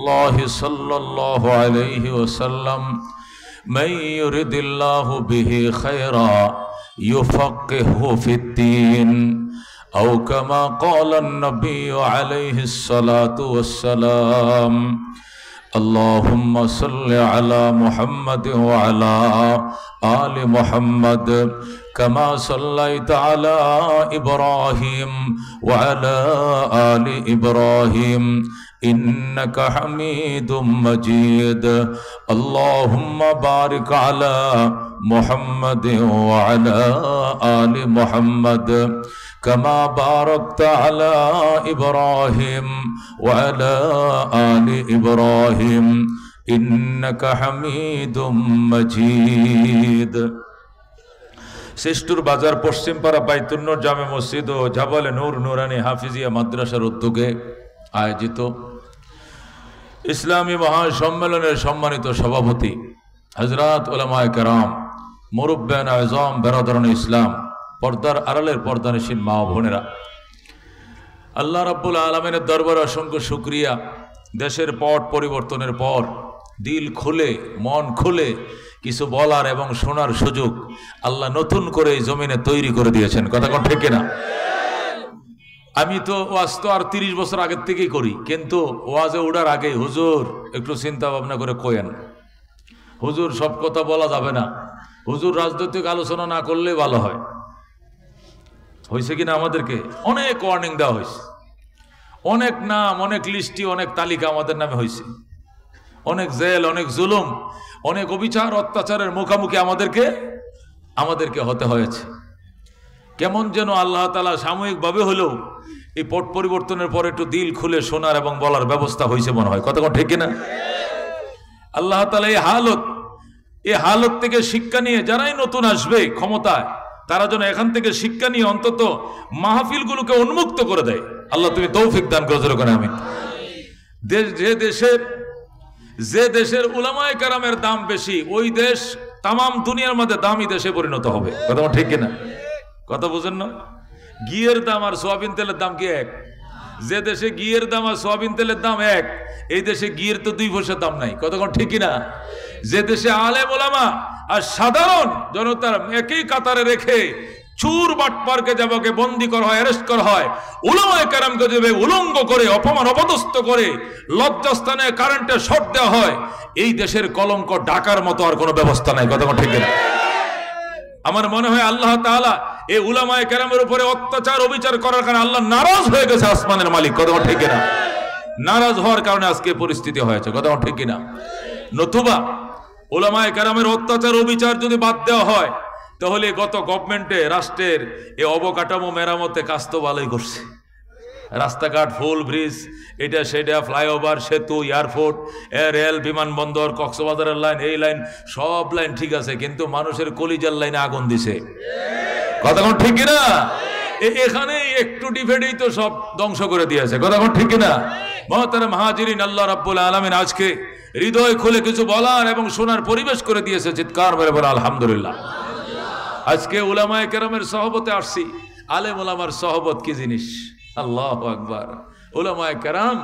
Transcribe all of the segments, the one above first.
الله صلى الله عليه وسلم من يرد الله به خيرا يفقهه في الدين أو كما قال النبي عليه الصلاة والسلام اللهم صل على محمد وعلى آل محمد كما صليت على إبراهيم وعلى آل إبراهيم إنك حميد مجيد اللهم بارك على محمد وعلى آل محمد كما باركت على إبراهيم وعلى آل إبراهيم إنك حميد مجيد শ্রেষ্ঠর বাজার পশ্চিমপাড়া বাইতুন নূর জামে মসজিদ ও জাবালে নূর নুরানি হাফিজিয়া মাদ্রাসার উদ্যোগে আয়োজিত ইসলামী মহাসম্মেলনের সম্মানিত সভাপতি হযরত উলামায়ে কেরাম মুরব্বিয়ান আযম বেরাদরান ইসলাম পর্দার আড়ালের পর্দানশীল মা ও বোনেরা, আল্লাহ রাব্বুল আলামিনের দরবারে অসংখ্য শুকরিয়া। দেশের পট পরিবর্তনের পর দিল খুলে মন খুলে কিছু বলার এবং শোনার সুযোগ আল্লাহ নতুন করে এই জমিনে তৈরি করে দিয়েছেন। কথা কোন ঠিক না? আমি তো ওয়াজ তো আর 30 বছর আগের থেকেই করি, কিন্তু ওয়াজে ওঠার আগে হুজুর একটু চিন্তা ভাবনা করে কয়েন, হুজুর সব কথা বলা যাবে না, হুজুর রাজনৈতিক আলোচনা না করলে ভালো হয়। হয়েছে কিনা? আমাদেরকে অনেক ওয়ার্নিং দেওয়া হয়েছে, অনেক নাম, অনেক লিস্টি, অনেক তালিকা আমাদের নামে হয়েছে, অনেক জেল, অনেক জুলুম, অনেক অবিচার অত্যাচারের মুখোমুখি আমাদেরকে হতে হয়েছে। কেমন যেন আল্লাহ তাআলা সাময়িকভাবে হলেও এই পট পরিবর্তনের পর একটু দিল খুলে শোনার এবং বলার ব্যবস্থা হয়েছে মনে হয়। কথা কোন ঠিক না? আল্লাহ তাআলা এই হালত থেকে শিক্ষা নিয়ে যারাই নতুন আসবে ক্ষমতায়, তারা যেন এখান থেকে শিক্ষা নিয়ে অন্তত মাহফিলগুলোকে উন্মুক্ত করে দেয়। আল্লাহ তুমি তৌফিক দান করো যেন। আমি যে দেশের উলামায়ে কেরামের দাম বেশি, ওই দেশ তামাম দুনিয়ার মধ্যে দামি দেশে পরিণত হবে। কথা ঠিক কিনা? কথা বুঝেন না? ঘিয়ের দাম আর সোয়াবিন তেলের দাম কি এক? যে দেশে ঘিয়ের দাম আর সোয়াবিন তেলের দাম এক, এই দেশে ঘিয়ের তো 2 পয়সার দাম নাই। কথা ঠিক কিনা? যে দেশে আলেম ওলামা আর সাধারণ জনতার একই কাতারে রেখে চুর বাটপারকে যাবাকে বন্দী করা হয়, অ্যারেস্ট করা হয়, উলামায়ে কেরামকে যেভাবে উলঙ্গ করে অপমান অপদস্থ করে লজ্জাস্থানে কারেন্টে শর্ট দেওয়া হয়, এই দেশের কলঙ্ক ঢাকার মতো আর কোনো ব্যবস্থা নাই। কথা ঠিক কিনা? আমার মনে হয় আল্লাহ তাআলা এই উলামায়ে কেরামের উপরে অত্যাচার অবিচার করার কারণে আল্লাহ নারাজ হয়ে গেছে, আসমানের মালিক। কথা ঠিক কিনা? নারাজ হওয়ার কারণে আজকে পরিস্থিতি হয়েছে। কথা ঠিক কিনা? নতুবা উলামায়ে কেরামের অত্যাচার অবিচার যদি বাদ দেওয়া হয়, তাহলে গত গভর্নমেন্টে রাষ্ট্রের এই অবকাঠামো মেরামতে কাজ তো ভালোই করছে। রাস্তাঘাট, ফুল ব্রিজ, এটা সেটা, ফ্লাইওভার, সেতু, এয়ারপোর্ট, রেল, বিমানবন্দর, কক্সবাজারের লাইন, এই লাইন, সব লাইন ঠিক আছে, কিন্তু মানুষের কলিজার লাইনে আগুন দিছে। কথা কোন ঠিক কিনা? এখানে একটু ডিফেটেই তো সব ধ্বংস করে দিয়েছে। কথা কোন ঠিক কিনা? মুহতারাম হাজিরিন, আল্লাহ রাব্বুল আলামিন আজকে হৃদয় খুলে কিছু বলার এবং শোনার পরিবেশ করে দিয়েছে। চিৎকার মেরে বলে আলহামদুলিল্লাহ। আজকে উলামায়ে কেরামের সহবতে আসছি। আলেম ওলামার সহবত কি জিনিস? আল্লাহু আকবার। উলামায়ে কেরাম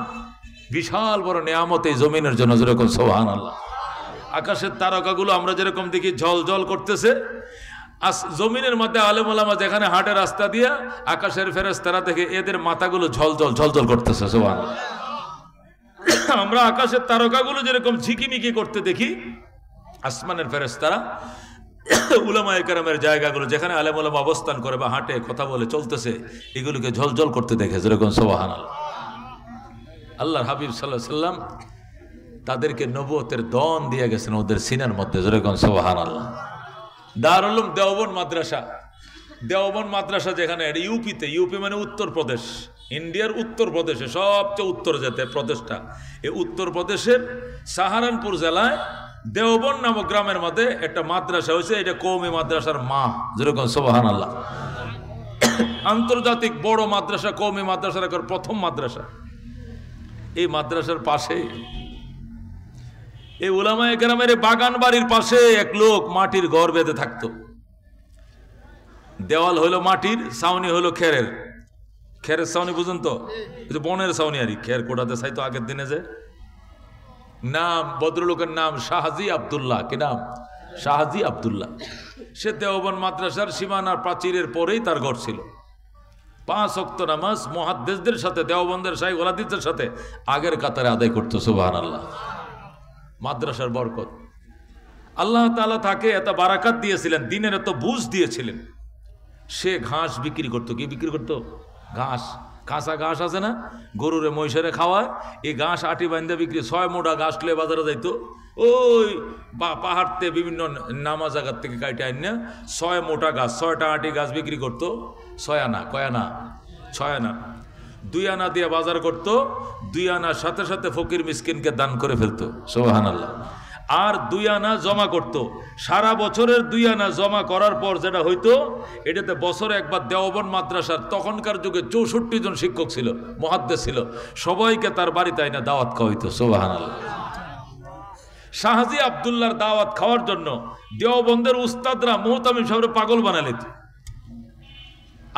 বিশাল বড় নিয়ামত এই জমিনের জন্য। যেরকম সুবহানাল্লাহ। আকাশের তারকাগুলো আমরা যেরকম দেখি ঝলঝল করতেছে, জমিনের মধ্যে আলেম ওলামা যেখানে হাঁটে রাস্তা দিয়া, আকাশের ফেরেশতারা থেকে এদের মাথাগুলো ঝলঝল ঝলঝল করতেছে। সুবহানাল্লাহ। আমরা আকাশের তারকাগুলো যেরকম ঝিকিমিকি করতে দেখি, আসমানের ফেরেশতারা উলামায়ে কেরামের জায়গাগুলো যেখানে আলেম ওলামা অবস্থান করে বা হাঁটে, কথা বলে, চলতেছে, এগুলোকে ঝলঝল করতে দেখে। যেরকম সুবহানাল্লাহ। আল্লাহর হাবিব সাল্লাল্লাহু আলাইহি সাল্লাম তাদেরকে নবুয়তের দন দিয়ে গেছেন ওদের সিনার মধ্যে। যেরকম সুবহানাল্লাহ। দারুল উলুম দেওবন্দ মাদ্রাসা, দেওবন্দ মাদ্রাসা যেখানে, ইউপিতে, ইউপি মানে উত্তরপ্রদেশ, ইন্ডিয়ার উত্তরপ্রদেশে সবচেয়ে উত্তর যেতে প্রদেশটা, এই উত্তরপ্রদেশের সাহারানপুর জেলায় দেওবন্দ নামক গ্রামের মধ্যে একটা মাদ্রাসা হয়েছে। এটা কওমি মাদ্রাসার মা। যেরকম সুবহানাল্লাহ। আন্তর্জাতিক বড় মাদ্রাসা, কওমি মাদ্রাসার প্রথম মাদ্রাসা। এই মাদ্রাসার পাশে, এই উলামায়ে কেরামের বাগান বাড়ির পাশে এক লোক মাটির ঘর বেঁধে থাকতো। দেওয়াল হলো মাটির, ছাউনি হলো খেরের। খেরের ছাউনি বুঝুন তো, বনের ছাউনি আর খের কোটাতে চাইতো আগের দিনে যে নাম, ভদ্রলোকের নাম শাহজি আব্দুল্লাহ। কি নাম? শাহজি আব্দুল্লাহ। সে দেওবন্দ মাদ্রাসার সীমানার প্রাচীরের পরেই তার ঘর ছিল। 5 ওয়াক্ত নামাজ মুহাদ্দিসদের সাথে, দেওবন্দের শাইখ ওল হাদিসদের সাথে আগের কাতারে আদায় করতো। সুবহানাল্লাহ। মাদ্রাসার বরকত। আল্লাহ তাআলা তাকে এত বারাকাত দিয়েছিলেন, দিনের এত বুঝ দিয়েছিলেন। সে ঘাস বিক্রি করতো। কি বিক্রি করতো? ঘাস। কাঁচা ঘাস আছে না, গরুরে মহিষেরে খাওয়ায়, এই ঘাস আটি বান্ধে বিক্রি। 6 মোটা ঘাস তুলে বাজারে যাইতো, ওই পাহাড়তে বিভিন্ন নামা জায়গার থেকে কাইটে আইন না 6 মোটা গাছ, 6টা আটি গাছ বিক্রি করতো। 6 আনা, কয় আনা? 6 আনা। 2 আনা দিয়ে বাজার করতো, 2 আনার সাথে সাথে ফকির মিসকিনকে দান করে ফেলতো। সুবহানাল্লাহ। আর 2 আনা জমা করত। সারা বছরের 2 আনা জমা করার পর যেটা হইতো, এটাতে বছরে একবার দেওবন্দ মাদ্রাসার তখনকার যুগে 64 জন শিক্ষক ছিল, মুহাদ্দিস ছিল, সবাইকে তার বাড়িতে আইনা দাওয়াত খাওয়া হইতো। সুবহানাল্লাহ। শাহজি আব্দুল্লাহর দাওয়াত খাওয়ার জন্য দেওবন্দের উস্তাদরা মুহতামিম সাহেবের পাগল বানালেন।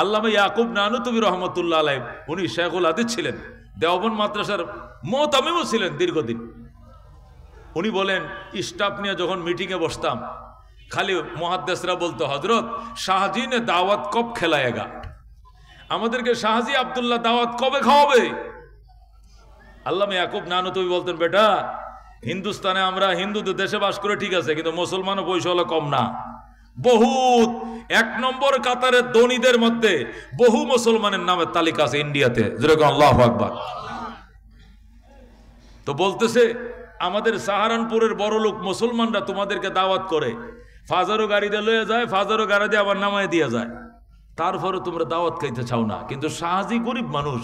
আল্লামা ইয়াকুব নানুতুবি রহমতুল্লাহ আলাইহি, উনি শাইখুল হাদিস ছিলেন, দেওবন্দ মাদ্রাসার মুহতামিমও ছিলেন দীর্ঘদিন। উনি বলেন, স্টাফ নিয়ে যখন মিটিংয়ে বসতাম, খালি মুহাদ্দিসরা বলতো, হযরত শাহজি নে দাওয়াত কব খেলায়েগা, আমাদেরকে শাহজি আব্দুল্লাহ দাওয়াত কবে খাওয়াবে? আল্লামা ইয়াকুব নানুতুবি বলতেন, বেটা, হিন্দুস্তানে আমরা হিন্দুদের দেশে বাস করে ঠিক আছে, কিন্তু মুসলমানও পয়সা হলো কম না। বহুত 1 নম্বর কাতারের ধনীদের মধ্যে বহু মুসলমানের নামের তালিকা আছে ইন্ডিয়াতে। যেরকম আল্লাহু আকবার। তো বলতেছে, আমাদের সাহারানপুরের বড় লোক মুসলমানরা তোমাদেরকে দাওয়াত করে, ফাজারও গাড়িতে লয়ে যায়, ফাজারও গাড়ি দিয়ে আবার নামায় দিয়ে যায়, তারপরে তোমরা দাওয়াত খাইতে চাও না। কিন্তু শাহজি গরিব মানুষ,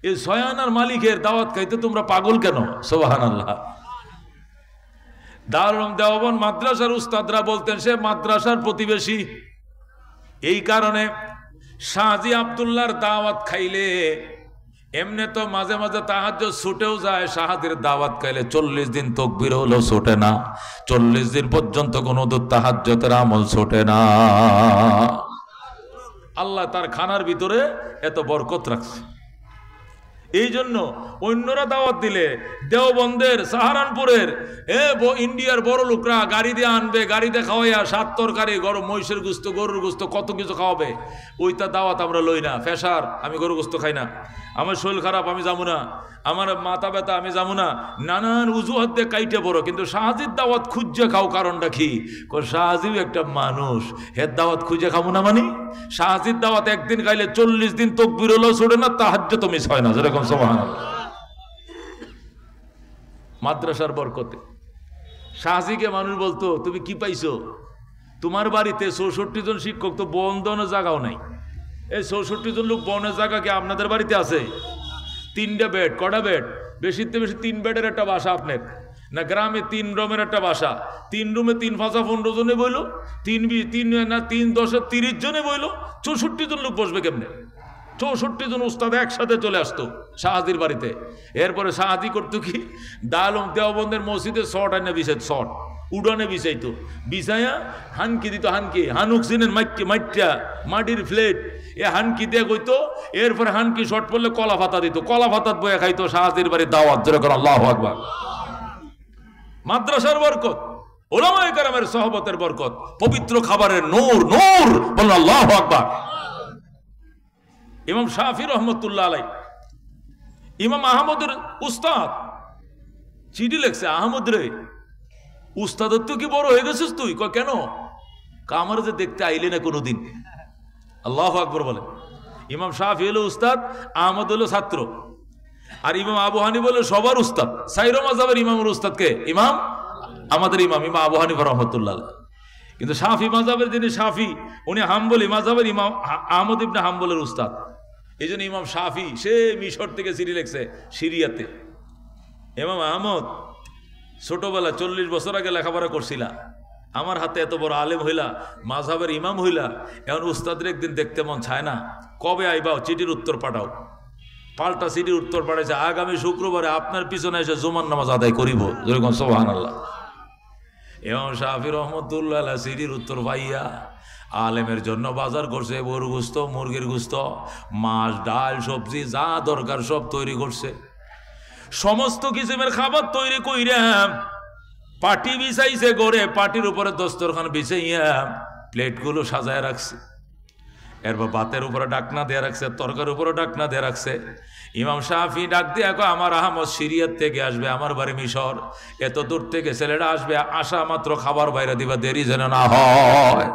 এই 6 আনার মালিকের দাওয়াত খাইতে তোমরা পাগল কেন? সুবহানাল্লাহ। দারুল দেওবন্দ মাদ্রাসার উস্তাদরা বলতেন, সে মাদ্রাসার প্রতিবেশী, এই কারণে শাহজি আব্দুল্লাহর দাওয়াত খাইলে এমনি তো মাঝে মাঝে তাহাজ্জুদ ছুটেও যায়, শাহাদের দাওয়াত খাইলে 40 দিন তাকবীর হলো ছুটে না, 40 দিন পর্যন্ত কোনো তাহাজ্জুদের আমল ছুটে না। আল্লাহ তার খানার ভিতরে এত বরকত রাখছে। এই জন্য অন্যরা দাওয়াত দিলে দেওবন্দের সাহারানপুরের ইন্ডিয়ার বড় লোকরা গাড়ি দিয়ে আনবে, গাড়িতে খাওয়াইয়া 7 তরকারি, গরম মহিষের গোস্ত, গরুর গোস্ত, কত কিছু খাওয়াবে, ওইটা দাওয়াত আমরা লই না। ফেসার, আমি গরু গোস্ত খাই না, আমার শরীর খারাপ, আমি যাবো না, আমার মাথা ব্যথা, আমি যাবো না, নানান উজুহাত দিয়ে কাইটে বড়। কিন্তু শাহজির দাওয়াত খুঁজে খাও, কারণটা কি? শাহজিও একটা মানুষ, হের দাওয়াত খুঁজে খাবো না মানে? শাহজির দাওয়াত একদিন খাইলে 40 দিন তাকবীর হলো ছুটে না, তাহাজ্জুদ তো মিস হয় না। যেরকম সুবহানাল্লাহ। মাদ্রাসার বরকতে শাহজিকে মানুষ বলতো, তুমি কি পাইছো? তোমার বাড়িতে 64 জন শিক্ষক, তো বন্ধনের জায়গাও নাই। এই 64 জন লোক বনের জায়গা কি আপনাদের বাড়িতে আছে? 3টা বেড, কটা বেড? বেশিতে বেশি 3 বেডের একটা বাসা আপনার না? গ্রামে 3 রুমের একটা বাসা, 3 রুমে 3 5 15 জনে বইলো, 3 না 3 10 30 জনে বইলো, 64 জন লোক বসবে কেমনে? 64 জন উস্তাদ একসাথে চলে আসতো শাহজির বাড়িতে। এরপরে শাহজি করতো কি, দালম দেওবন্দের মসজিদে শর্ট আইনা বিছাইত, শর্ট উডানে বিছাইতো, বিছাইয়া হানকি দিত, হানকি হানুক চিনেন, মাইটটা মাটির ফ্লেট, এ হানকি দিয়ে কইতো। এরপরে হানকি শর্ট পড়লে কলা পাতা দিত, কলা পাতাত বয়ে খাইতো শাহজির বাড়ির দাওয়াত। যেরকম আল্লাহু আকবার। মাদ্রাসার বরকত, উলামায়ে কেরামের সহবতের বরকত, পবিত্র খাবারের নূর, নূর বলুন আল্লাহু আকবার। ইমাম শাফি রহমতুল্লাহ আলাইহি, ইমাম আহমদের উস্তাদ, চিঠি লেখছে, আহমদ রে, উস্তাদের তো কি বড় হয়ে গেছিস তুই? কেন? আমার যে দেখতে আইলে না কোনোদিন। আল্লাহু আকবার বলে। ইমাম শাফি হলো উস্তাদ, আহমদ হলো ছাত্র, আর ইমাম আবু হানিফা হলো সবার উস্তাদ। সাইর মাযহাবের ইমামের উস্তাদকে? ইমাম, আমাদের ইমাম আবু হানিফা রহমতুল্লাহ আলাইহি। কিন্তু শাফি মাযহাবের যিনি শাফি, উনি হাম্বলি মাযহাবের ইমাম আহমদ ইবনে হাম্বলের উস্তাদ। এই জন্য ইমাম শাফি সে মিশর থেকে চিঠি লেখছে সিরিয়াতে, ইমাম আহমদ ছোটবেলা 40 বছর আগে লেখাপড়া করছিলা, আমার হাতে এত বড় আলেম হইলা, মাযহাবের ইমাম হইলা, এখন উস্তাদের একদিন দেখতে মন চায় না, কবে আইবাও? চিঠির উত্তর পাঠাও। পাল্টা চিঠির উত্তর পাঠাইছে, আগামী শুক্রবারে আপনার পিছনে এসে জুমার নামাজ আদায় করিব। যেরকম সুবহানাল্লাহ। ইমাম শাফি রহমতুল্লাহ আলাইহি চিঠির উত্তর পাইয়া আলেমের জন্য বাজার করছে, গরু গোস্ত, মুরগির গোস্ত, মাছ, ডাল, সবজি যা দরকার সব তৈরি করছে। সমস্ত কিসিমের খাবার তৈরি কইরা পাটি বিছাইছে গড়ে, পাটির উপরে দস্তরখান বিছাইয়া প্লেটগুলো সাজায় রাখছে। এরপর ভাতের উপরে ডাকনা দিয়ে রাখছে, তরকারির উপরে ডাকনা দিয়ে রাখছে। ইমাম শাফি ডাক দিয়ে আমার আহমদ সিরিয়ার থেকে আসবে, আমার বাড়ি মিশর, এত দূর থেকে ছেলেটা আসবে, আসা মাত্র খাবার বাইরে দিবা, দেরি যেন না হয়।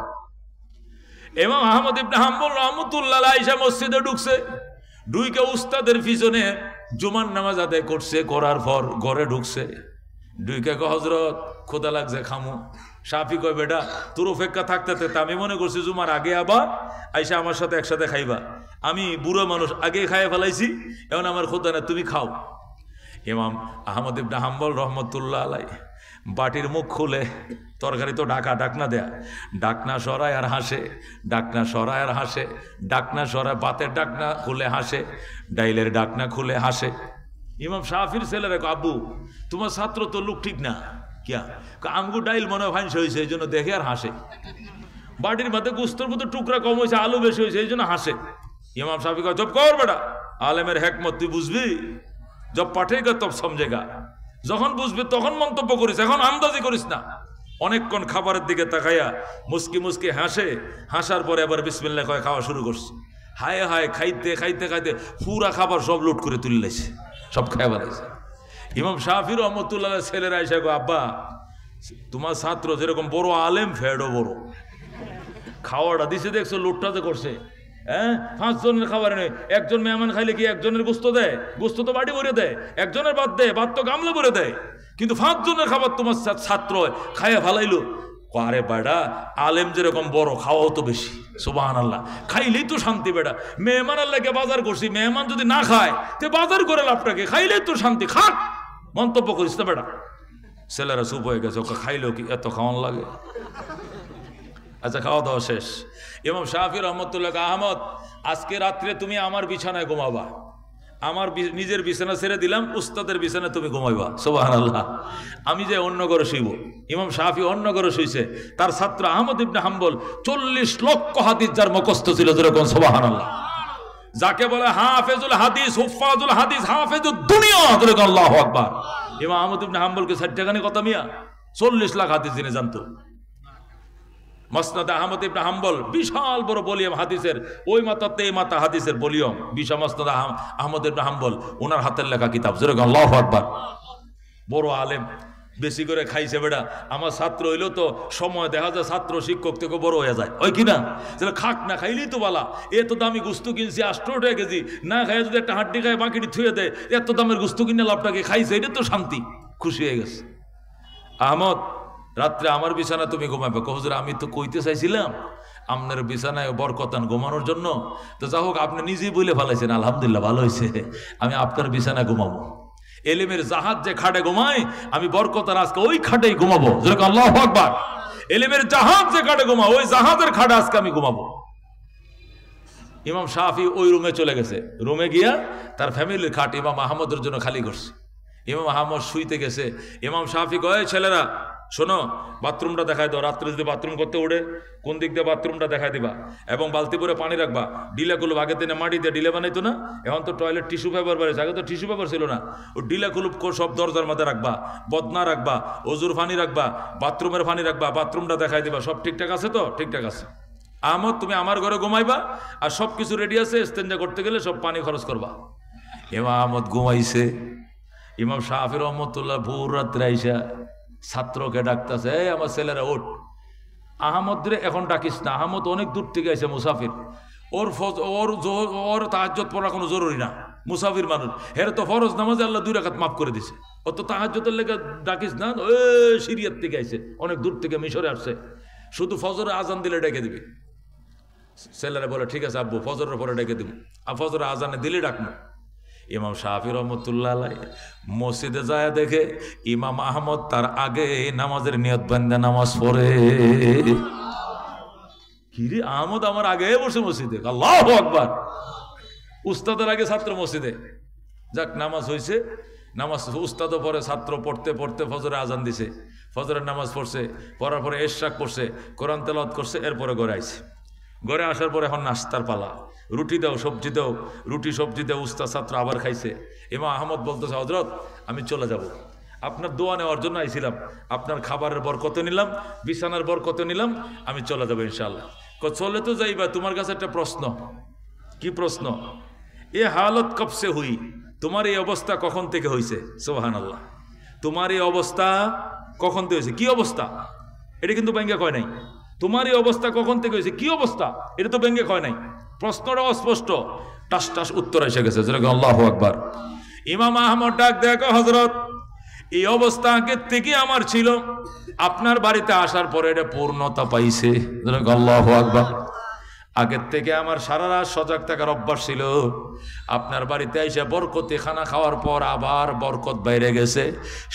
ইমাম আহমদ ইবনে হাম্বল রহমতুল্লাহ আলাইহি মসজিদে ঢুকছে, ঢুকে উস্তাদের পিছনে জুমার নামাজ আদায় করছে, করার পর ঘরে ঢুকছে, ঢুকে হযরত খোদা লাগছে খামু। শাফি কয় বেটা তোর অপেক্ষা থাকতে থাকতে আমি মনে করছি জুমার আগে আবার আইসা আমার সাথে একসাথে খাইবা, আমি বুড়ো মানুষ আগে খাইয়ে ফেলাইছি, এখন আমার খোদা না, তুমি খাও। ইমাম আহমদ ইবনে হাম্বল রহমতুল্লাহ আলাইহি বাটির মুখ খুলে, তরকারি তো ডাকনা দেয়া, ডাকনা সরায় আর হাসে, ডাকনা সরায় আর হাসে, ডাকনা সরায়, ভাতের ডাকনা খুলে হাসে, ডাইলের ডাকনা খুলে হাসে। ইমাম শাফির ছেলেরা আব্বু তোমার ছাত্র তো লোক ঠিক না, কিয়া আমগু ডাইল মনে হয় ফাইন্স হয়েছে, এই জন্য দেখে আর হাসে। বাটির ভাতে গুস্তর মতো টুকরা কম হয়েছে, আলু বেশি হয়েছে, এই জন্য হাসে। ইমাম শাফি কয় চুপ কর বেটা, আলেমের হেকমত তুই বুঝবি, জব পাঠেগা তব সমঝেগা, যখন বুঝবি তখন মন্তব্য করিস, এখন আন্দাজি করিস না। অনেকক্ষণ খাবারের দিকে তাকাইয়া মুস্কি মুস্কি হাসে, হাসার পরে আবার বিসমিল্লাহ কয় খাওয়া শুরু করছে। হায় হায় খাইতে খাইতে খাইতে পুরা খাবার সব লুট করে তুললেছে, সব খাই বেড়াইছে। ইমাম শাফি রহমতুল্লাহ ছেলেরা এসে গো আব্বা তোমার ছাত্র যেরকম বড় আলেম ফেডও বড়, খাওয়াটা দিছে দেখছো লুটটা যে করছে। হ্যাঁ 5 জনের খাবার নেই, একজন মেহমান খাইলে কি একজনের গোস্ত দেয়? গোস্ত তো বাড়ি ভরে দেয়, একজনের বাদ দেয়, বাদ তো গামলা ভরে দেয়, কিন্তু 5 জনের খাবার তোমার ছাত্র খাইয়া ফালাইলো। আরে বেটা আলেম যেরকম বড় খাওয়াও তো বেশি, সুবহানাল্লাহ, খাইলেই তো শান্তি। বেটা মেহমান আল্লাহকে বাজার করছি, মেহমান যদি না খায় তে বাজার করে লাভটাকে, খাইলেই তো শান্তি, খাক মন্তব্য করিস না বেটা। ছেলেরা চুপ হয়ে গেছে, ওকে খাইলেও কি এত খাওয়ান লাগে? আচ্ছা খাওয়া দাওয়া শেষ। ইমাম শাফি রহমতুল্লাহ আহমদ আজকে রাত্রে তুমি আমার বিছানায় ঘুমাবা, আমার নিজের বিছানা ছেড়ে দিলাম, উস্তাদের বিছানা তুমি ঘুমাইবা। সুবহানাল্লাহ, আমি যে অন্য ঘরে শুইব। ইমাম শাফি অন্য ঘরে শুইছে, তার ছাত্র আহমদ ইবনে হাম্বল 40 লক্ষ হাদিস যার মুখস্থ ছিল, যেরকম সুবহানাল্লাহ, যাকে বলে হাফেজুল হাদিস, হুফাজুল হাদিস, হাফেজুদ দুনিয়া, যেরকম আল্লাহু আকবার। ইমাম আহমদ ইবনে হাম্বলকে 60 টাকানি কথা মিয়া 40 লাখ হাদিস যিনি জানতো। মাসনাদ আহমদ ইবনে হাম্বল বিশাল বড় বলিয়ম হাদিসের, ওই মাথাতে এই মাথা হাদিসের বলিয়ম, বিশাল মাসনাদ আহমদ ইবনে হাম্বল, ওনার হাতের লেখা কিতাব, যেরকম আল্লাহু আকবার। বড় আলেম, বেশি করে খাইছে বেটা। আমার ছাত্র হইলো তো সময় দেখা যায় ছাত্র শিক্ষক থেকে বড় হয়ে যায়, ওই কিনা, যেটা খাক না খাইলেই তো বালা। এত দামি গুস্তু কিনছি 8 টাকা কেজি, না খাই যদি একটা হাড্ডি খায় বাকিটি থুয়ে দেয়, এত দামের গুস্তু কিনে লাভটাকে খাইছে, এটা তো শান্তি, খুশি হয়ে গেছে। আহমদ রাত্রে আমার বিছানা তুমি ঘুমাবে। হুজুর আমি তো কইতে চাইছিলাম আপনার বিছানায় বরকতান ঘুমানোর জন্য, তো যা হোক আপনি নিজেই বলে ফেলাইছেন, আলহামদুলিল্লাহ ভালো হয়েছে, আমি আপনার বিছানায় ঘুমাবো। এলেমের জাহাজ যে খাটে ঘুমায়, আমি বরকতার আজকে ওই খাটেই ঘুমাবো, যেরকম আল্লাহু আকবার। এলেমের জাহাজ যে খাটে ঘুমায়, ওই জাহাজের খাটে আজকে আমি ঘুমাবো। ইমাম শাফি ওই রুমে চলে গেছে, রুমে গিয়া তার ফ্যামিলির খাট ইমাম আহমদের জন্য খালি করছে। ইমাম আহমদ শুইতে গেছে, ইমাম শাফি কয় ছেলেরা শোনো, বাথরুমটা দেখাই দাও, রাত্রে যদি বাথরুম করতে উঠে কোন দিক দিয়ে বাথরুমটা দেখাই দিবা, এবং বালতি করে পানি রাখবা, ডিলাকুলুপ আগে দিনে মাটি দিয়ে ডিলে বানাইতো না, এখন তো টয়লেট টিস্যু পেপার বেড়েছে, আগে তো টিস্যু পেপার ছিল না, ও ডিলাকুলুপ সব দরজার মধ্যে রাখবা, বদনা রাখবা, অজুর পানি রাখবা, বাথরুমের পানি রাখবা, বাথরুমটা দেখাই দিবা, সব ঠিকঠাক আছে তো? ঠিকঠাক আছে। আহমদ তুমি আমার ঘরে ঘুমাইবা, আর সব কিছু রেডি আছে, ইস্তেঞ্জা করতে গেলে সব পানি খরচ করবা। ইমাম আহমদ ঘুমাইছে। ইমাম শাফি রহমতুল্লাহ ভোর রাত্রে আইসা ছাত্রকে ডাকতেছে, এই আমার ছেলেরা ওঠ, আহমদ রে এখন ডাকিস না, আহমদ অনেক দূর থেকে আইসে মুসাফির, ওর তাহাজ্জুদ পড়া কোনো জরুরি না, মুসাফির মানুষ, হের তো ফরজ নামাজে আল্লাহ 2 রাকাত মাফ করে দিছে, ও তো তাহাজ্জুদের লেগে ডাকিস না, সিরিয়ার থেকে আইসে, অনেক দূর থেকে মিশরে আসছে, শুধু ফজরে আজান দিলে ডেকে দিবি। ছেলেরা বলে ঠিক আছে আব্বু, ফজরের পরে ডেকে দিবি, আর ফজরে আজানে দিলে ডাকবো। ইমাম শাফি রহমতুল্লাহ আলাইহি মসজিদে যায়, দেখে ইমাম আহমদ তার আগে নামাজের নিয়ত বান্ধা নামাজ পড়ে। কিরে আহমদ আমার আগে বসে মসজিদে, আল্লাহু আকবার। উস্তাদের আগে ছাত্র মসজিদে, যাক নামাজ হয়েছে, নামাজ উস্তাদও পড়ে, ছাত্র পড়তে পড়তে ফজরে আজান দিছে, ফজরের নামাজ পড়ছে, পড়ার পরে ইশরাক পড়ছে, কোরআন তেলাওয়াত করছে, এরপরে ঘরে আইছে। ঘরে আসার পর এখন নাস্তার পালা, রুটি দাও সবজি দাও, রুটি সবজি দাও। উস্তাদ ছাত্র আবার খাইছে। ইমাম আহমদ বলতেছে, হযরত আমি চলে যাব, আপনার দোয়া নেওয়ার জন্য আইছিলাম, আপনার খাবারের বরকত নিলাম, বিছানার বরকত নিলাম, আমি চলে যাবো ইনশাআল্লাহ। চলে তো যাইবা, তোমার কাছে একটা প্রশ্ন। কি প্রশ্ন? এ হালত কবসে হুই, তোমার এই অবস্থা কখন থেকে হয়েছে? সুবহানাল্লাহ। তোমার এই অবস্থা কখন থেকে হয়েছে? কি অবস্থা? এটা কিন্তু ব্যঙ্গে কয় নাই। তোমার এই অবস্থা কখন থেকে হয়েছে, কি অবস্থা, এটা তো ব্যঙ্গে কয় নাই। প্রশ্নটা অস্পষ্ট, টাস টাস উত্তর এসে গেছে। আল্লাহু আকবার। ইমাম আহমদ ডাক দেখো, হযরত এই অবস্থা আগের থেকে আমার ছিল, আপনার বাড়িতে আসার পরে এটা পূর্ণতা পাইছে। আল্লাহু আকবার। আগের থেকে আমার সারা রাত সজাগ থাকার অভ্যাস ছিল, আপনার বাড়িতে এসে বরকতে খানা খাওয়ার পর আবার বরকত বাইরে গেছে,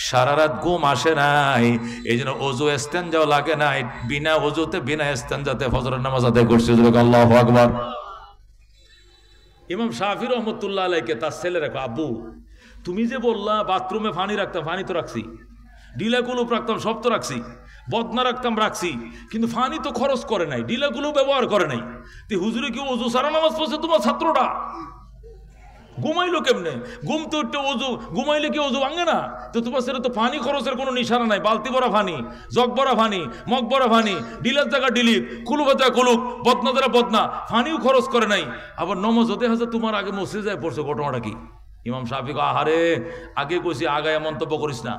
সারা রাত ঘুম আসে নাই, এই জন্য অজু ইস্তেঞ্জাও লাগে নাই, বিনা অজুতে বিনা ইস্তেঞ্জাতে ফজরের নামাজ আদায় করছে। আল্লাহু আকবার। ইমাম শাফি রহমতুল্লাহ আলাইকে তার ছেলে রাখো, আব্বু তুমি যে বললা বাথরুমে পানি রাখতাম, পানি তো রাখছি, ডিলাকুলুপ রাখতাম, সব তো রাখছি, বদনা রাখতাম, রাখছি, কিন্তু পানি তো খরচ করে নাই, ডিলাকুলুপ ব্যবহার করে নাই। তো হুজুরে কি অজু সারা নামাজ পড়ছে তোমার ছাত্রটা? ঘুমাইলো কেমনে? ঘুম তো একটু অজু, ঘুমাইলে কি অজু ভাঙে না? তো তোমার সেটা তো পানি খরচের কোনো নিশানা নাই। বালতি ভরা পানি, জগ ভরা পানি, মগ ভরা পানি, ডিলার জায়গা ডিলিপ, কুলুক জায়গা কুলুক, বদনা দ্বারা বদনা, পানিও খরচ করে নাই। আবার নমাজ হতে হাজার তোমার আগে মসজিদে যায় পড়ছে, ঘটনাটা কি? ইমাম শাফি কয়, আহারে আগে কইছি আগায় মন্তব্য করিস না,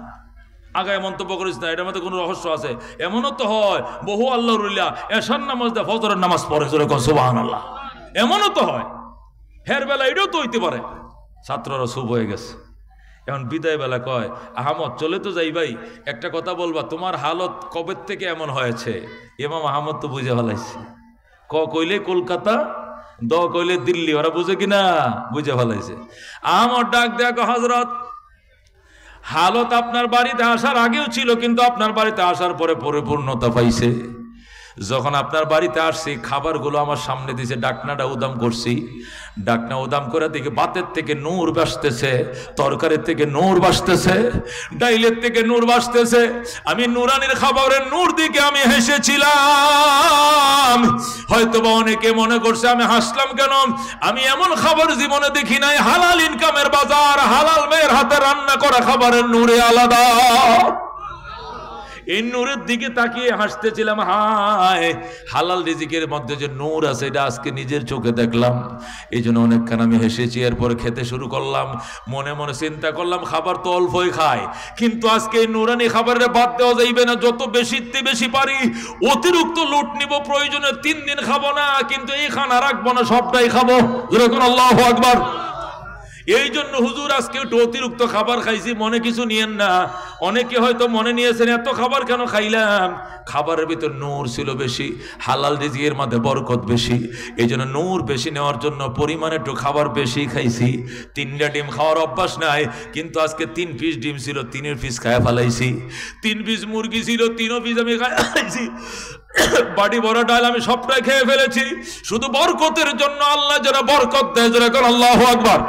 আগায় মন্তব্য করিস না, এটার মধ্যে কোনো রহস্য আছে। এমনও তো হয় বহু আল্লাহর উলিয়া এশার নামাজ দেয়, ফজরের নামাজ পড়ে, সুবহানাল্লাহ। এমনও তো হয়, হের বেলা এটাও তো হইতে পারে। ছাত্ররা চুপ হয়ে গেছে। এখন বিদায় বেলা কয়, আহমদ চলে তো যাই ভাই, একটা কথা বলবা, তোমার হালত কবে থেকে এমন হয়েছে? ইমাম আহমদ তো বুঝে ফেলাইছে। কইলে কলকাতা, দ কইলে দিল্লি, ওরা বুঝে কিনা? বুঝে ফেলাইছে। আহমদ ডাক দেখো, হযরত হালত আপনার বাড়িতে আসার আগেও ছিল, কিন্তু আপনার বাড়িতে আসার পরে পরিপূর্ণতা পাইছে। যখন আপনার বাড়িতে আসছি, খাবারগুলো আমার সামনে দিয়েছে, ডাকনাটা উদাম করছি, ডাকনা উদাম করে দেখি বাতের থেকে নূর বাসতেছে, তরকারির থেকে নূর বাসতেছে, ডাইলের থেকে নূর বাসতেছে। আমি নুরানির খাবারের নূর দিকে আমি হেসেছিলাম। হয়তোবা অনেকে মনে করছে আমি হাসলাম কেন, আমি এমন খাবার জীবনে দেখি নাই। হালাল ইনকামের বাজার, হালাল মেয়ের হাতে রান্না করা খাবারের নূরে আলাদা। এই নূরের দিকে তাকিয়ে হাসতেছিলাম, হায় হালাল রিজিকের মধ্যে যে নূর আছে, এটা আজকে নিজের চোখে দেখলাম। এই জন্য অনেকক্ষণ আমি হেসেছি। এরপর খেতে শুরু করলাম, মনে মনে চিন্তা করলাম খাবার তো অল্পই খায়, কিন্তু আজকে এই নুরানি খাবারের বাদ দেওয়া যাইবে না। যত বেশি পারি অতিরিক্ত লুট নিব, প্রয়োজনে 3 দিন খাবো না, কিন্তু এই খানা রাখবো না, সবটাই খাবো। যেরকম আল্লাহু আকবার। এই জন্য হুজুর আজকে একটু অতিরিক্ত খাবার খাইছি, মনে কিছু নিয়েন না। অনেকে হয়তো মনে নিয়েছেন এত খাবার কেন খাইলাম, খাবারের ভিতর নূর ছিল বেশি, হালাল রিজিকের মধ্যে বরকত বেশি। এই জন্য নূর বেশি নেওয়ার জন্য পরিমাণে একটু খাবার বেশি খাইছি। 3টা ডিম খাওয়ার অভ্যাস নাই, কিন্তু আজকে 3 পিস ডিম ছিল, 3 পিস খায়া ফেলাইছি। 3 পিস মুরগি ছিল, 3 পিস আমি খাইছি। বাড়ি ভরা ডাল আমি সবটাই খেয়ে ফেলেছি, শুধু বরকতের জন্য। আল্লাহ যেন বরকত দেয়, যেন আল্লাহু আকবার।